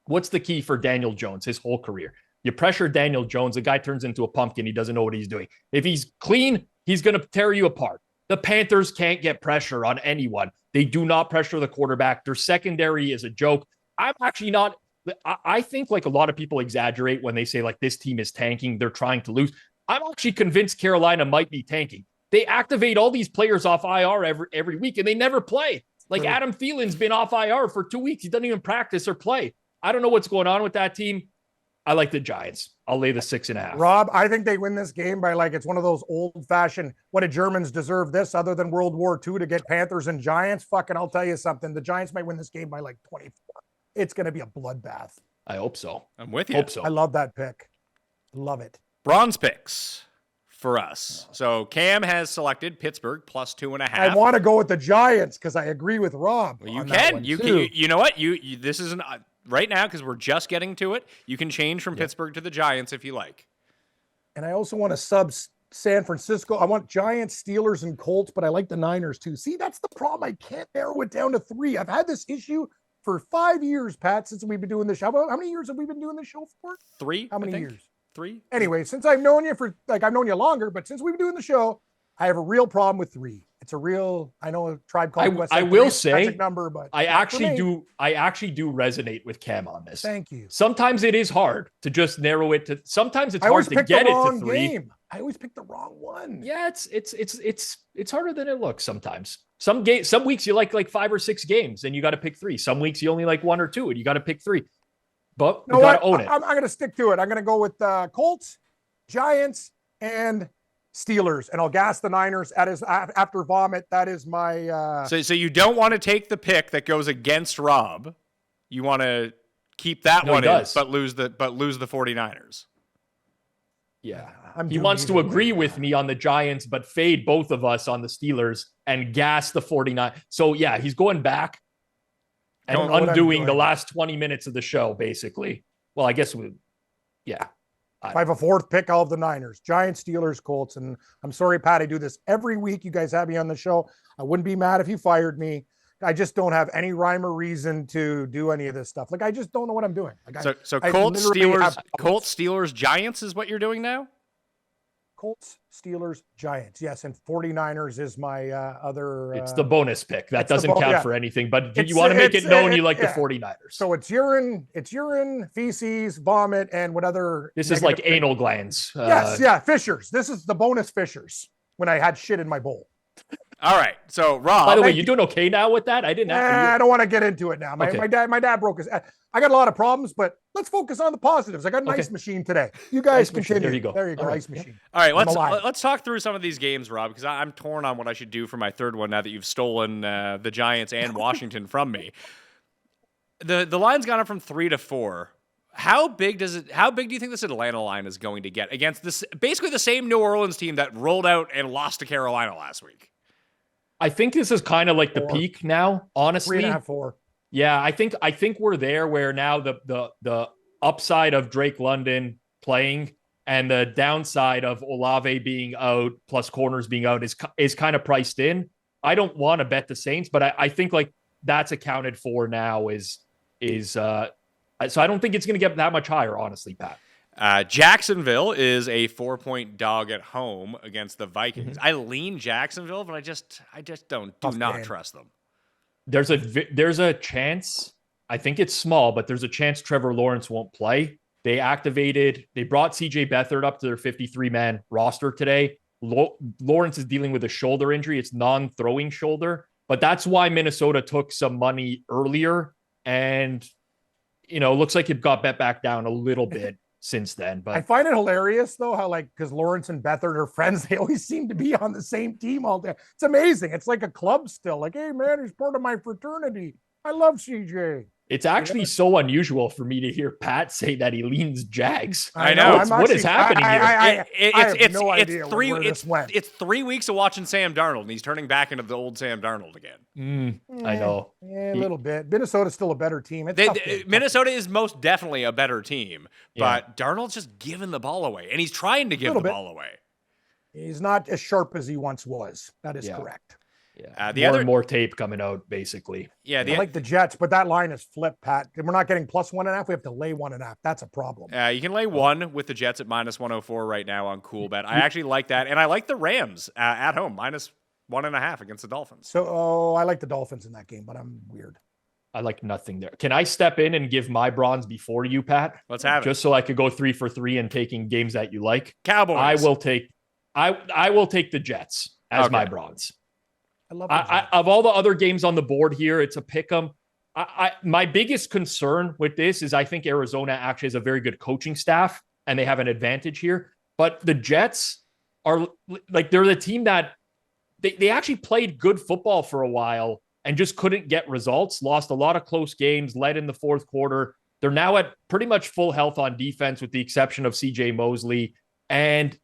what's the key for Daniel Jones his whole career? You pressure Daniel Jones, the guy turns into a pumpkin. He doesn't know what he's doing. If he's clean, he's going to tear you apart. The Panthers can't get pressure on anyone. They do not pressure the quarterback. Their secondary is a joke. I'm actually not – I think a lot of people exaggerate when they say this team is tanking. They're trying to lose. I'm actually convinced Carolina might be tanking. They activate all these players off IR every week, and they never play. Adam Thielen's been off IR for 2 weeks. He doesn't even practice or play. I don't know what's going on with that team. I like the Giants. I'll lay the 6.5. Rob, I think they win this game by it's one of those old-fashioned, what do Germans deserve this other than World War II to get Panthers and Giants? Fucking, I'll tell you something. The Giants might win this game by 24. It's going to be a bloodbath. I hope so. I'm with you. Hope so. I love that pick. Love it. Bronze picks for us. So Cam has selected Pittsburgh +2.5. I want to go with the Giants because I agree with Rob. Well, you can. You know what? You this isn't right now because we're just getting to it. You can change from Pittsburgh to the Giants if you like. And I also want to sub San Francisco. I want Giants, Steelers, and Colts, but I like the Niners too. See, that's the problem. I can't narrow it down to 3. I've had this issue for 5 years, Pat, since we've been doing this show. How many years have we been doing this show for? 3. How many years? 3. Anyway, since I've known you I've known you longer, but since we've been doing the show, I have a real problem with 3. It's a real, I know a Tribe Called Quest. I will say, number, but I actually do resonate with Cam on this. Thank you. Sometimes it is hard to just narrow it to. Sometimes it's hard to get it to 3. Game. I always pick the wrong one. Yeah, it's harder than it looks sometimes. Some weeks you like 5 or 6 games and you got to pick 3. Some weeks you only like 1 or 2 and you got to pick 3. But you got to own it. I'm going to stick to it. I'm going to go with Colts, Giants, and Steelers, and I'll gas the Niners after vomit. That is my. So you don't want to take the pick that goes against Rob. You want to keep that one in, but lose the 49ers. Yeah, he wants to agree with me on the Giants, but fade both of us on the Steelers and gas the 49ers. So yeah, he's going back and undoing the last 20 minutes of the show, basically. Well, I guess if I have a 4th pick, I'll have the Niners, Giants, Steelers, Colts. And I'm sorry, Pat, I do this every week. You guys have me on the show. I wouldn't be mad if you fired me I just don't have any rhyme or reason to do any of this stuff. Like, I just don't know what I'm doing. Like, So I Colts, literally Steelers, have Colts, Steelers, Giants is what you're doing now? Colts, Steelers, Giants. Yes, and 49ers is my other. It's the bonus pick. That doesn't count for anything, but It's- you want to make it known you like the yeah. 49ers. So it's urine, feces, vomit, and what other. This is like anal glands. Yes, yeah, fissures. This is the bonus fissures when I had shit in my bowl. All right. So Rob, By the way, you doing okay now with that? I didn't I don't want to get into it now. Okay. My dad broke his. I got a lot of problems, but let's focus on the positives. I got an ice machine today. You guys continue. There you go. There you go. All right. Ice machine. all right, let's talk through some of these games, Rob, because I'm torn on what I should do for my third one now that you've stolen the Giants and Washington from me. The line's gone up from 3 to 4. How big do you think this Atlanta line is going to get against this basically the same New Orleans team that rolled out and lost to Carolina last week? I think this is kind of like the peak now, honestly. 3.5, 4. Yeah, I think we're there where now the upside of Drake London playing and the downside of Olave being out plus corners being out is kind of priced in. I don't want to bet the Saints, but I think like that's accounted for now so I don't think it's going to get that much higher, honestly, Pat. Jacksonville is a 4-point dog at home against the Vikings. Mm-hmm. I lean Jacksonville, but I just do not trust them. There's a chance, I think it's small, but there's a chance Trevor Lawrence won't play. They brought CJ Beathard up to their 53-man roster today. Lawrence is dealing with a shoulder injury. It's non-throwing shoulder, but that's why Minnesota took some money earlier. And, looks like it got bet back down a little bit since then. But I find it hilarious though how because Lawrence and Beathard are friends, they always seem to be on the same team all day. It's amazing. It's like a club still. Like, hey man, he's part of my fraternity. I love CJ. It's actually so unusual for me to hear Pat say that he leans Jags. I know. What is happening here? I have no idea where this went. It's 3 weeks of watching Sam Darnold, and he's turning back into the old Sam Darnold again. I know. Yeah, a little bit. Minnesota's still a better team. Minnesota is most definitely a better team, but Darnold's just giving the ball away, and he's trying to give the ball away. He's not as sharp as he once was. That is correct. Yeah, more tape coming out, basically. Yeah, I like the Jets, but that line is flipped, Pat. We're not getting plus 1.5. We have to lay 1.5. That's a problem. You can lay 1 with the Jets at minus 104 right now on CoolBet. I actually like that, and I like the Rams at home minus 1.5 against the Dolphins. So, I like the Dolphins in that game, but I'm weird. I like nothing there. Can I step in and give my bronze before you, Pat? Let's have it. Just so I could go 3 for 3 and taking games that you like. Cowboys. I will take the Jets as my bronze. I love of all the other games on the board here, it's a pick 'em. My biggest concern with this is I think Arizona actually has a very good coaching staff and they have an advantage here. But the Jets are like, they're the team that they actually played good football for a while and just couldn't get results, lost a lot of close games, led in the fourth quarter. They're now at pretty much full health on defense with the exception of CJ Mosley. And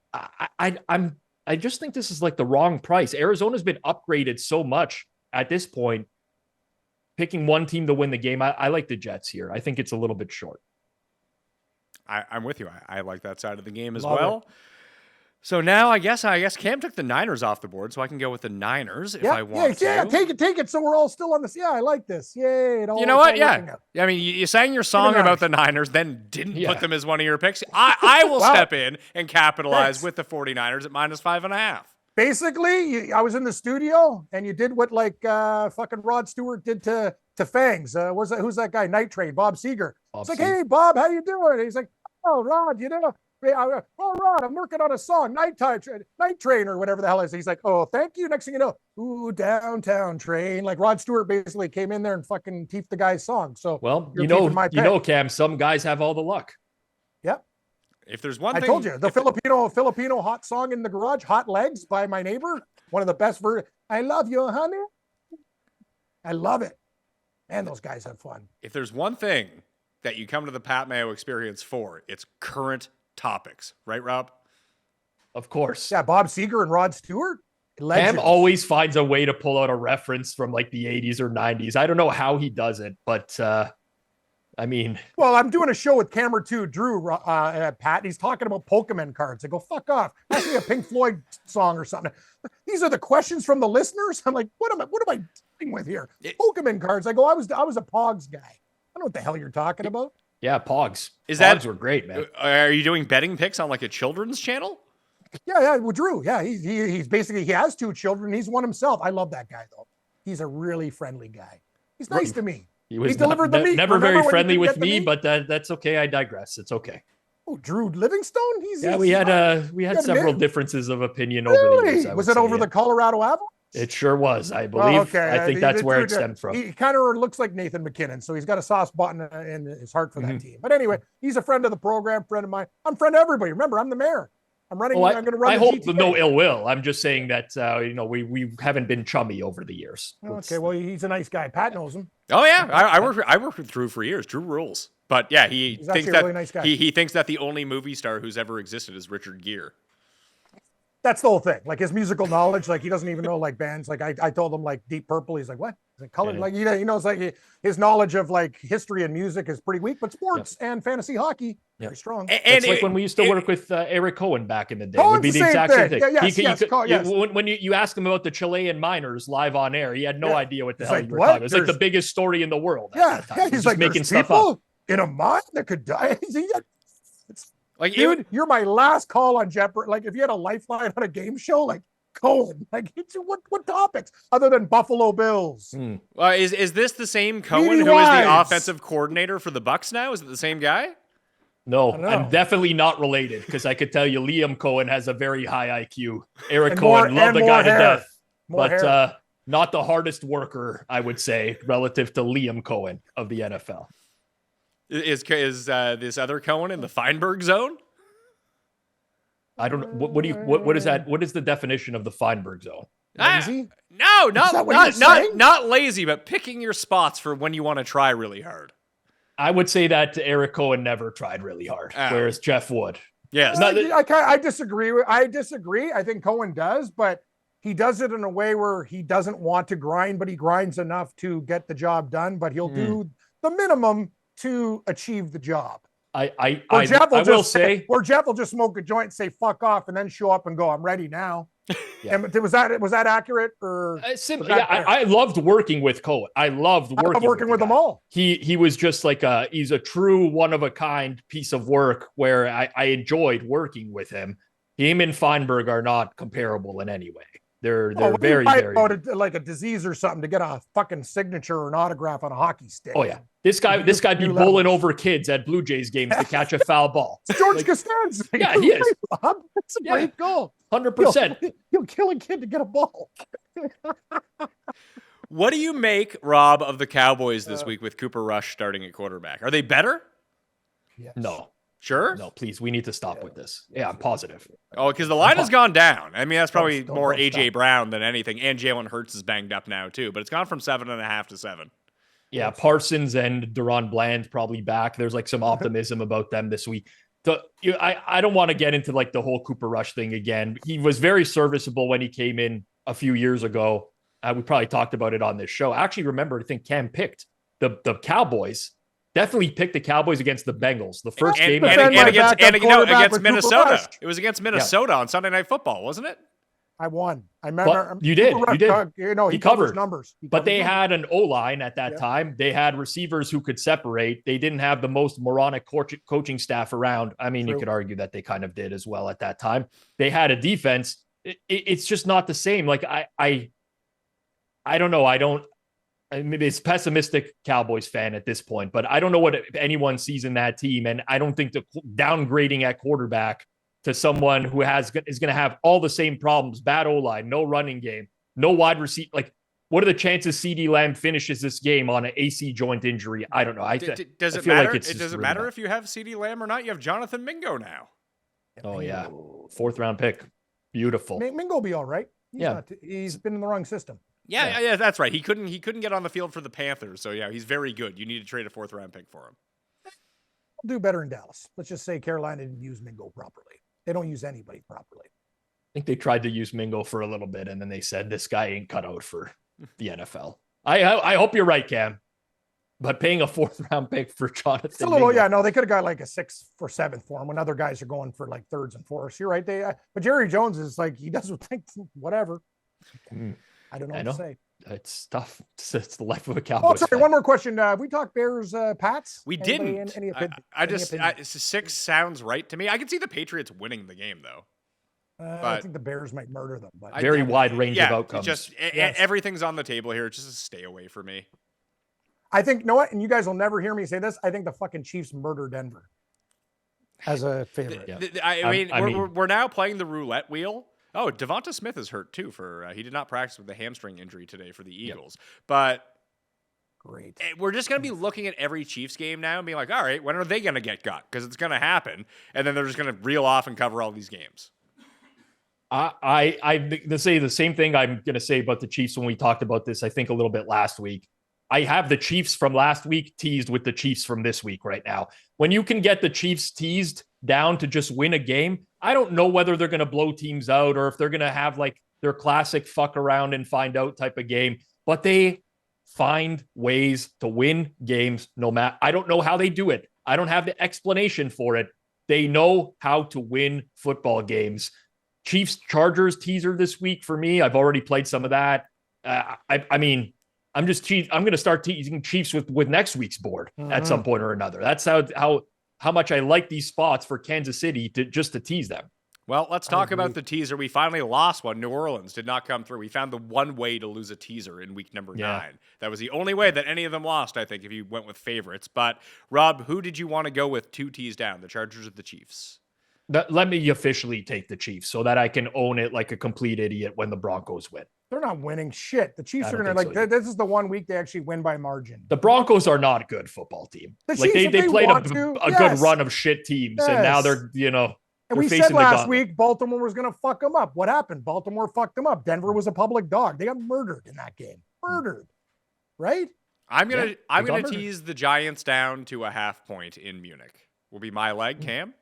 I just think this is like the wrong price. Arizona's been upgraded so much at this point. Picking one team to win the game, I like the Jets here. I think it's a little bit short. I'm with you. I like that side of the game as well. So now I guess Cam took the Niners off the board, so I can go with the Niners if I want to. Yeah, take it. So we're all still on this. Yeah, I like this. Yay. You know what? Yeah. I mean, you sang your song about the Niners, then didn't put them as one of your picks. I will step in and capitalize with the 49ers at minus 5.5. Basically, I was in the studio and you did what fucking Rod Stewart did to Fangs. Who's that guy? Night Train, Bob Seger. It's like, hey, Bob, how you doing? He's like, oh, Rod, Rod, I'm working on a song, Night Train or whatever the hell it is. He's like, oh, thank you. Next thing you know, ooh, downtown train. Like Rod Stewart basically came in there and fucking teeped the guy's song. So, well, Cam, some guys have all the luck. Yep. If there's one thing, I told you, the Filipino hot song in the garage, Hot Legs by my neighbor, one of the best I love you, honey. I love it. Man, those guys have fun. If there's one thing that you come to the Pat Mayo experience for, it's current topics, right, Rob? Of course. Yeah, Bob Seger and Rod Stewart. Legends. Cam always finds a way to pull out a reference from like the 80s or 90s. I don't know how he does it, but I mean, Well, I'm doing a show with Camera 2, Drew, Pat. He's talking about Pokemon cards. I go, fuck off. Ask me a Pink Floyd song or something. These are the questions from the listeners. I'm like, what am I dealing with here? Pokemon cards. I go, I was a Pogs guy. I don't know what the hell you're talking about. yeah, Pogs. Pogs were great, man. Are you doing betting picks on like a children's channel? Yeah, well, Drew. Yeah, he's basically, he has 2 children. He's one himself. I love that guy though. He's a really friendly guy. He's nice to me. He was delivered the meat. Never Remember very when friendly you with could get the me, meat? but that's okay. I digress. It's okay. Oh, Drew Livingstone. We had several differences of opinion over the years. Was it over the Colorado Avalanche? It sure was, I believe. Okay. I think that's where it stemmed from. He kind of looks like Nathan McKinnon, so he's got a soft spot in his heart for that team. But anyway, he's a friend of the program, friend of mine. I'm friend of everybody. Remember, I'm the mayor. I'm running. I'm going to run. I the hope GTA. no ill will. I'm just saying that we haven't been chummy over the years. Okay, well, he's a nice guy. Pat knows him. Oh yeah, I worked with Drew for years. Drew rules. But yeah, he He's thinks actually that a really nice guy. he thinks that the only movie star who's ever existed is Richard Gere. That's the whole thing. Like his musical knowledge, like he doesn't even know like bands. Like I told him like Deep Purple. He's like, what? He's like colored. Yeah. Like he knows like his knowledge of like history and music is pretty weak, but sports and fantasy hockey very strong. It's like when we used to work with Eric Cohen back in the day. Cohen's Would be the the same exact same thing. thing. Yeah, yes. When you ask him about the Chilean miners live on air, he had no idea what the hell like, you were what? talking about. It was like the biggest story in the world. At that time. He's Just like making there's stuff people up. in a mine that could die. Like Dude, you're my last call on Jeopardy. Like if you had a lifeline on a game show, like Cohen, like what topics other than Buffalo Bills? is this the same Cohen Meaty who is the Wives. offensive coordinator for the Bucks now? Is it the same guy? No, know. I'm definitely not related because I could tell you Liam Cohen has a very high IQ. Eric And Cohen, more- love the and guy more to hair. death, More but hair. not the hardest worker, I would say, relative to Liam Cohen of the NFL. Is this other Cohen in the Feinberg zone? I don't know. What is that? What is the definition of the Feinberg zone? Lazy? No, that what you're saying? not lazy, but picking your spots for when you want to try really hard. I would say that Eric Cohen never tried really hard, whereas Jeff would. Yes. I disagree. I disagree. I think Cohen does, but he does it in a way where he doesn't want to grind, but he grinds enough to get the job done. But he'll do the minimum to achieve the job. I will Jeff will just smoke a joint and say "fuck off" and then show up and go, "I'm ready now." Yeah. And was that accurate or? I loved working with Cohen. I loved working with them all. He was just like he's a true one of a kind piece of work where I enjoyed working with him. Him and Feinberg are not comparable in any way. They're very about it, like a disease or something to get a fucking signature or an autograph on a hockey stick. Oh yeah, this guy be bowling over kids at Blue Jays games to catch a foul ball. It's George Costanza. Yeah, he is. That's a great goal. 100%. He'll kill a kid to get a ball. What do you make, Rob, of the Cowboys this week with Cooper Rush starting at quarterback? Are they better? Yes. No. Sure? No, please. We need to stop with this. Yeah, I'm positive. Oh, because the line has gone down. I mean, that's probably Don't more stop. A.J. Brown than anything. And Jalen Hurts is banged up now, too. But it's gone from 7.5 to 7. Yeah, Parsons and Deron Bland probably back. There's like some optimism about them this week. I don't want to get into like the whole Cooper Rush thing again. He was very serviceable when he came in a few years ago. We probably talked about it on this show. I actually remember, I think Cam picked the Cowboys. Definitely picked the Cowboys against the Bengals. The first game against Minnesota. It was against Minnesota on Sunday Night Football, wasn't it? I won. I remember. You did. He covered numbers. But they had an O-line at that time. They had receivers who could separate. They didn't have the most moronic coaching staff around. I mean, you could argue that they kind of did as well at that time. They had a defense. It's just not the same. Like I don't know. Maybe it's pessimistic Cowboys fan at this point, but I don't know what anyone sees in that team. And I don't think the downgrading at quarterback to someone who is going to have all the same problems, bad O-line, no running game, no wide receiver. Like, what are the chances CeeDee Lamb finishes this game on an AC joint injury? I don't know. Does it matter? Does it matter if you have CeeDee Lamb or not? You have Jonathan Mingo now. Oh yeah. 4th round pick. Beautiful. Mingo will be all right. He's been in the wrong system. Yeah, that's right. He couldn't get on the field for the Panthers. So yeah, he's very good. You need to trade a 4th round pick for him. He'll do better in Dallas. Let's just say Carolina didn't use Mingo properly. They don't use anybody properly. I think they tried to use Mingo for a little bit, and then they said, this guy ain't cut out for the NFL. I hope you're right, Cam. But paying a 4th-round pick for Jonathan It's a little, Mingo, no, they could have got like a 6th or 7th for him when other guys are going for like 3rds and 4ths. You're right. But Jerry Jones is like, he doesn't think whatever. I don't know what to say. it's tough. It's the life of a Cowboys. Oh, sorry. fan. One more question. We talked Bears, Pats. We Anybody didn't. Any opinion? I Any just opinion? 6 sounds right to me. I can see the Patriots winning the game though. I think the Bears might murder them. But Very wide range of outcomes. Just Yes. everything's on the table here. It's just a stay away for me. I think, you know what? And you guys will never hear me say this. I think the fucking Chiefs murder Denver as a favorite. We're now playing the roulette wheel. Oh, Devonta Smith is hurt too. He did not practice with a hamstring injury today for the Eagles. But Great. we're just going to be looking at every Chiefs game now and being like, all right, when are they going to get got? Because it's going to happen, and then they're just going to reel off and cover all these games. I'm going to say the same thing I'm going to say about the Chiefs when we talked about this, I think, a little bit last week. I have the Chiefs from last week teased with the Chiefs from this week right now. When you can get the Chiefs teased down to just win a game, I don't know whether they're going to blow teams out or if they're going to have like their classic fuck around and find out type of game, but they find ways to win games no matter. I don't know how they do it. I don't have the explanation for it. They know how to win football games. Chiefs Chargers teaser this week for me. I've already played some of that. I'm going to start teasing Chiefs with next week's board at some point or another. That's how much I like these spots for Kansas City to tease them. Well, let's talk about the teaser. We finally lost one. New Orleans did not come through. We found the one way to lose a teaser in week number 9. That was the only way that any of them lost, I think, if you went with favorites. But, Rob, who did you want to go with 2 tees down, the Chargers or the Chiefs? Let me officially take the Chiefs so that I can own it like a complete idiot when the Broncos win. They're not winning shit. The Chiefs are going to this is the one week they actually win by margin. The Broncos are not a good football team. The like Chiefs, they played a yes. good run of shit teams, and now they're And we said last week Baltimore was going to fuck them up. What happened? Baltimore fucked them up. Denver was a public dog. They got murdered in that game. Murdered, right? I'm gonna tease the Giants down to a half point in Munich. Will be my leg, Cam.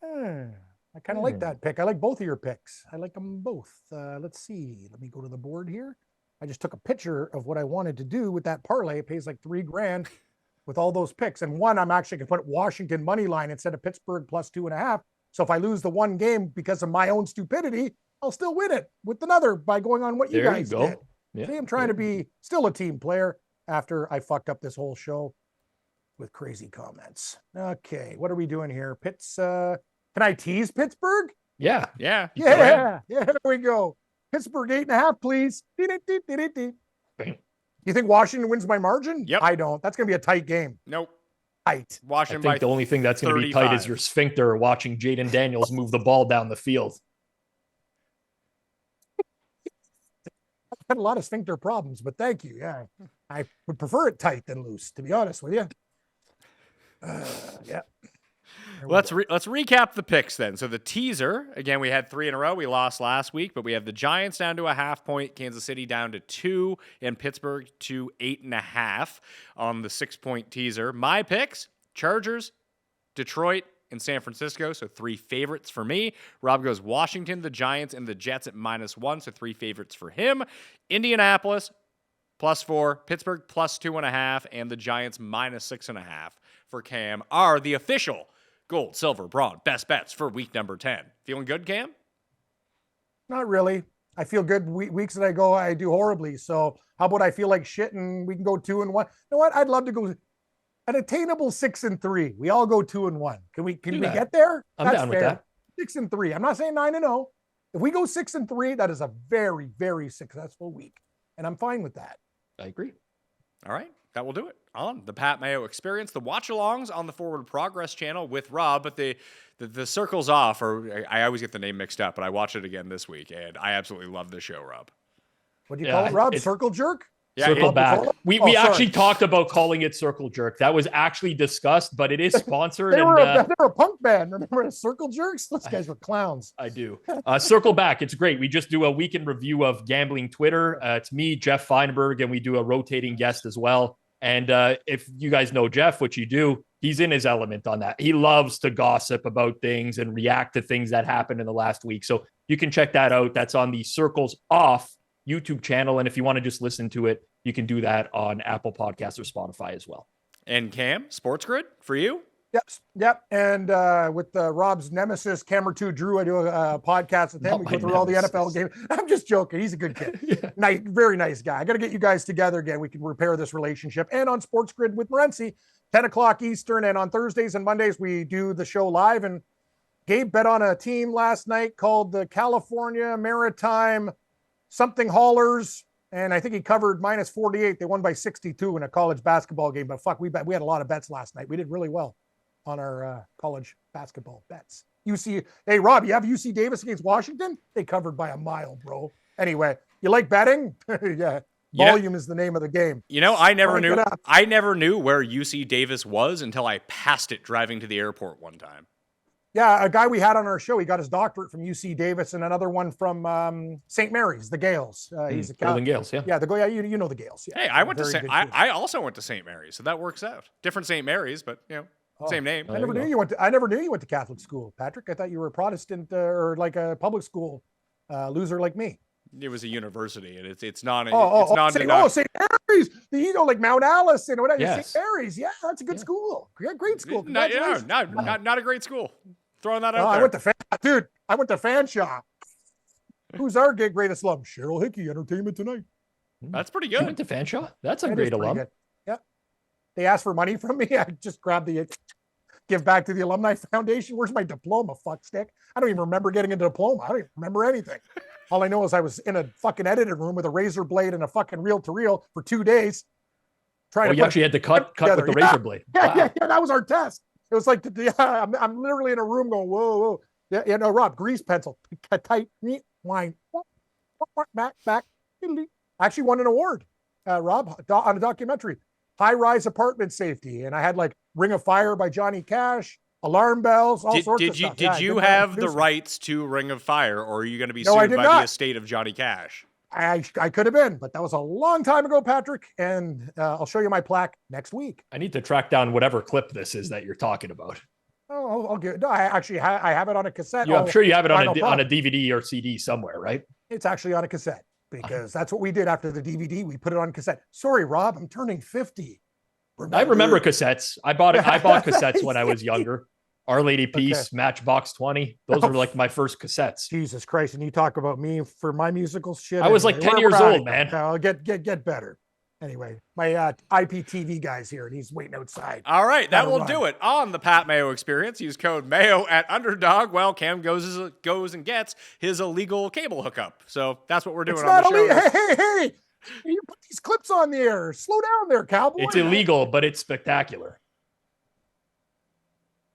I kind of like that pick. I like both of your picks. I like them both. Let's see. Let me go to the board here. I just took a picture of what I wanted to do with that parlay. It pays like $3,000 with all those picks. And one, I'm actually going to put Washington money line instead of Pittsburgh plus 2.5. So if I lose the one game because of my own stupidity, I'll still win it with another by going on what you guys did. Yeah. See, I'm trying to be still a team player after I fucked up this whole show with crazy comments. Okay, what are we doing here? Can I tease Pittsburgh? Yeah. There we go. Pittsburgh 8.5, please. You think Washington wins by margin? Yep. I don't. That's going to be a tight game. Nope. Tight. Washington I think the only thing that's going to be tight is your sphincter watching Jaden Daniels move the ball down the field. I've had a lot of sphincter problems, but thank you. Yeah. I would prefer it tight than loose, to be honest with you. Yeah. Let's recap the picks then. So the teaser, again, we had 3 in a row. We lost last week, but we have the Giants down to a half point, Kansas City down to 2, and Pittsburgh to 8.5 on the 6-point teaser. My picks, Chargers, Detroit, and San Francisco, so 3 favorites for me. Rob goes Washington, the Giants, and the Jets at -1, so 3 favorites for him. Indianapolis, +4, Pittsburgh +2.5, and the Giants -6.5 for Cam are the official gold, silver, bronze, best bets for week number 10. Feeling good, Cam? Not really. I feel good weeks that I do horribly. So how about I feel like shit and we can go 2-1? You know what? I'd love to go an attainable 6-3. We all go 2-1. Can we get there? I'm down with that. 6-3. I'm not saying 9-0. If we go 6-3, that is a very, very successful week. And I'm fine with that. I agree. All right. That will do it on the Pat Mayo Experience. The watch-alongs on the Forward Progress channel with Rob, but the circle's off, or I always get the name mixed up, but I watched it again this week, and I absolutely love the show, Rob. What do you call it, Rob? Circle jerk? Yeah, Circle back. Pizzola? We actually talked about calling it Circle Jerk. That was actually discussed, but it is sponsored. They were a punk band. Remember Circle Jerks? Those guys were clowns. I do. Circle back. It's great. We just do a week in review of gambling Twitter. It's me, Jeff Feinberg, and we do a rotating guest as well. And if you guys know Jeff, which you do, he's in his element on that. He loves to gossip about things and react to things that happened in the last week. So you can check that out. That's on the Circles Off YouTube channel. And if you want to just listen to it, you can do that on Apple Podcasts or Spotify as well. And Cam, Sports Grid for you? Yep. And with Rob's nemesis, Camera 2 Drew, I do a podcast with him. We go through all the NFL games. I'm just joking. He's a good kid. Yeah. Nice, very nice guy. I got to get you guys together again. We can repair this relationship. And on Sports Grid with Morency, 10 o'clock Eastern. And on Thursdays and Mondays, we do the show live. And Gabe bet on a team last night called the California Maritime something Haulers. And I think he covered minus 48. They won by 62 in a college basketball game. But fuck, we had a lot of bets last night. We did really well on our college basketball bets. Hey, Rob, you have UC Davis against Washington? They covered by a mile, bro. Anyway, you like betting? Yeah. Volume is the name of the game. You know, I never knew where UC Davis was until I passed it driving to the airport one time. Yeah, a guy we had on our show, he got his doctorate from UC Davis, and another one from St. Mary's, the Gales. He's a Golden Gales, yeah. Yeah, you know the Gales. Yeah. Hey, I also went to St. Mary's, so that works out. Different St. Mary's, but same name. I never knew you went to Catholic school, Patrick. I thought you were a Protestant or like a public school loser like me. It was a university, and it's non. St. Mary's. Like Mount Alice and whatever. Yes. St. Mary's. Yeah, that's a good school. Great school. Not a great school. Throwing that out there. I went to Fanshawe. Who's our greatest alum? Cheryl Hickey, Entertainment Tonight. That's pretty You good. went to Fanshawe? That's a great alum. Good. Yeah. They asked for money from me. I just grabbed give back to the Alumni Foundation. Where's my diploma, fuckstick? I don't even remember getting a diploma. I don't even remember anything. All I know is I was in a fucking editing room with a razor blade and a fucking reel-to-reel for 2 days. You actually had to cut with the razor blade. Yeah, that was our test. It was like, I'm literally in a room going, whoa. Yeah, no, Rob, grease pencil, tight, neat, wine, back. Actually won an award, Rob, on a documentary, high-rise apartment safety. And I had like Ring of Fire by Johnny Cash, alarm bells, all sorts of stuff. Did you have the rights to Ring of Fire, or are you going to be sued by the estate of Johnny Cash? I could have been, but that was a long time ago, Patrick. And I'll show you my plaque next week. I need to track down whatever clip this is that you're talking about. Oh, I'll get it. No, I actually I have it on a cassette. I'm sure you have it on a DVD or CD somewhere, right? It's actually on a cassette because that's what we did after the DVD. We put it on cassette. Sorry, Rob, I'm turning 50. I remember cassettes. I bought cassettes when I was younger. Our Lady Peace, okay. Matchbox 20. Those were like my first cassettes. Jesus Christ. And you talk about me for my musical shit. I was like 10 years old, man. I'll get better. Anyway, my IPTV guy's here and he's waiting outside. All right, that will do it on the Pat Mayo Experience. Use code Mayo at Underdog while Cam goes and gets his illegal cable hookup. So that's what we're doing on the show. Hey! You put these clips on the air. Slow down there, cowboy. It's illegal, but it's spectacular.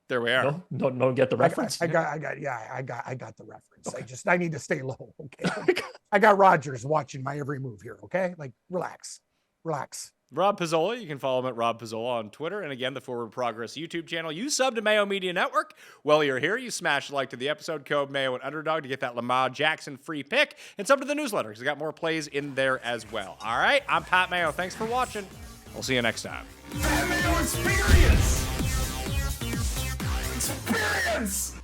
There we are. No, don't get the reference. I got the reference. Okay. I need to stay low. Okay. I got Rogers watching my every move here. Okay. Like relax. Rob Pizzola. You can follow him at Rob Pizzola on Twitter. And again, the Forward Progress YouTube channel. You sub to Mayo Media Network. While you're here, you smash like to the episode, code Mayo and Underdog to get that Lamar Jackson free pick. And sub to the newsletter because we got more plays in there as well. All right. I'm Pat Mayo. Thanks for watching. We'll see you next time. Pat Mayo Experience! Experience!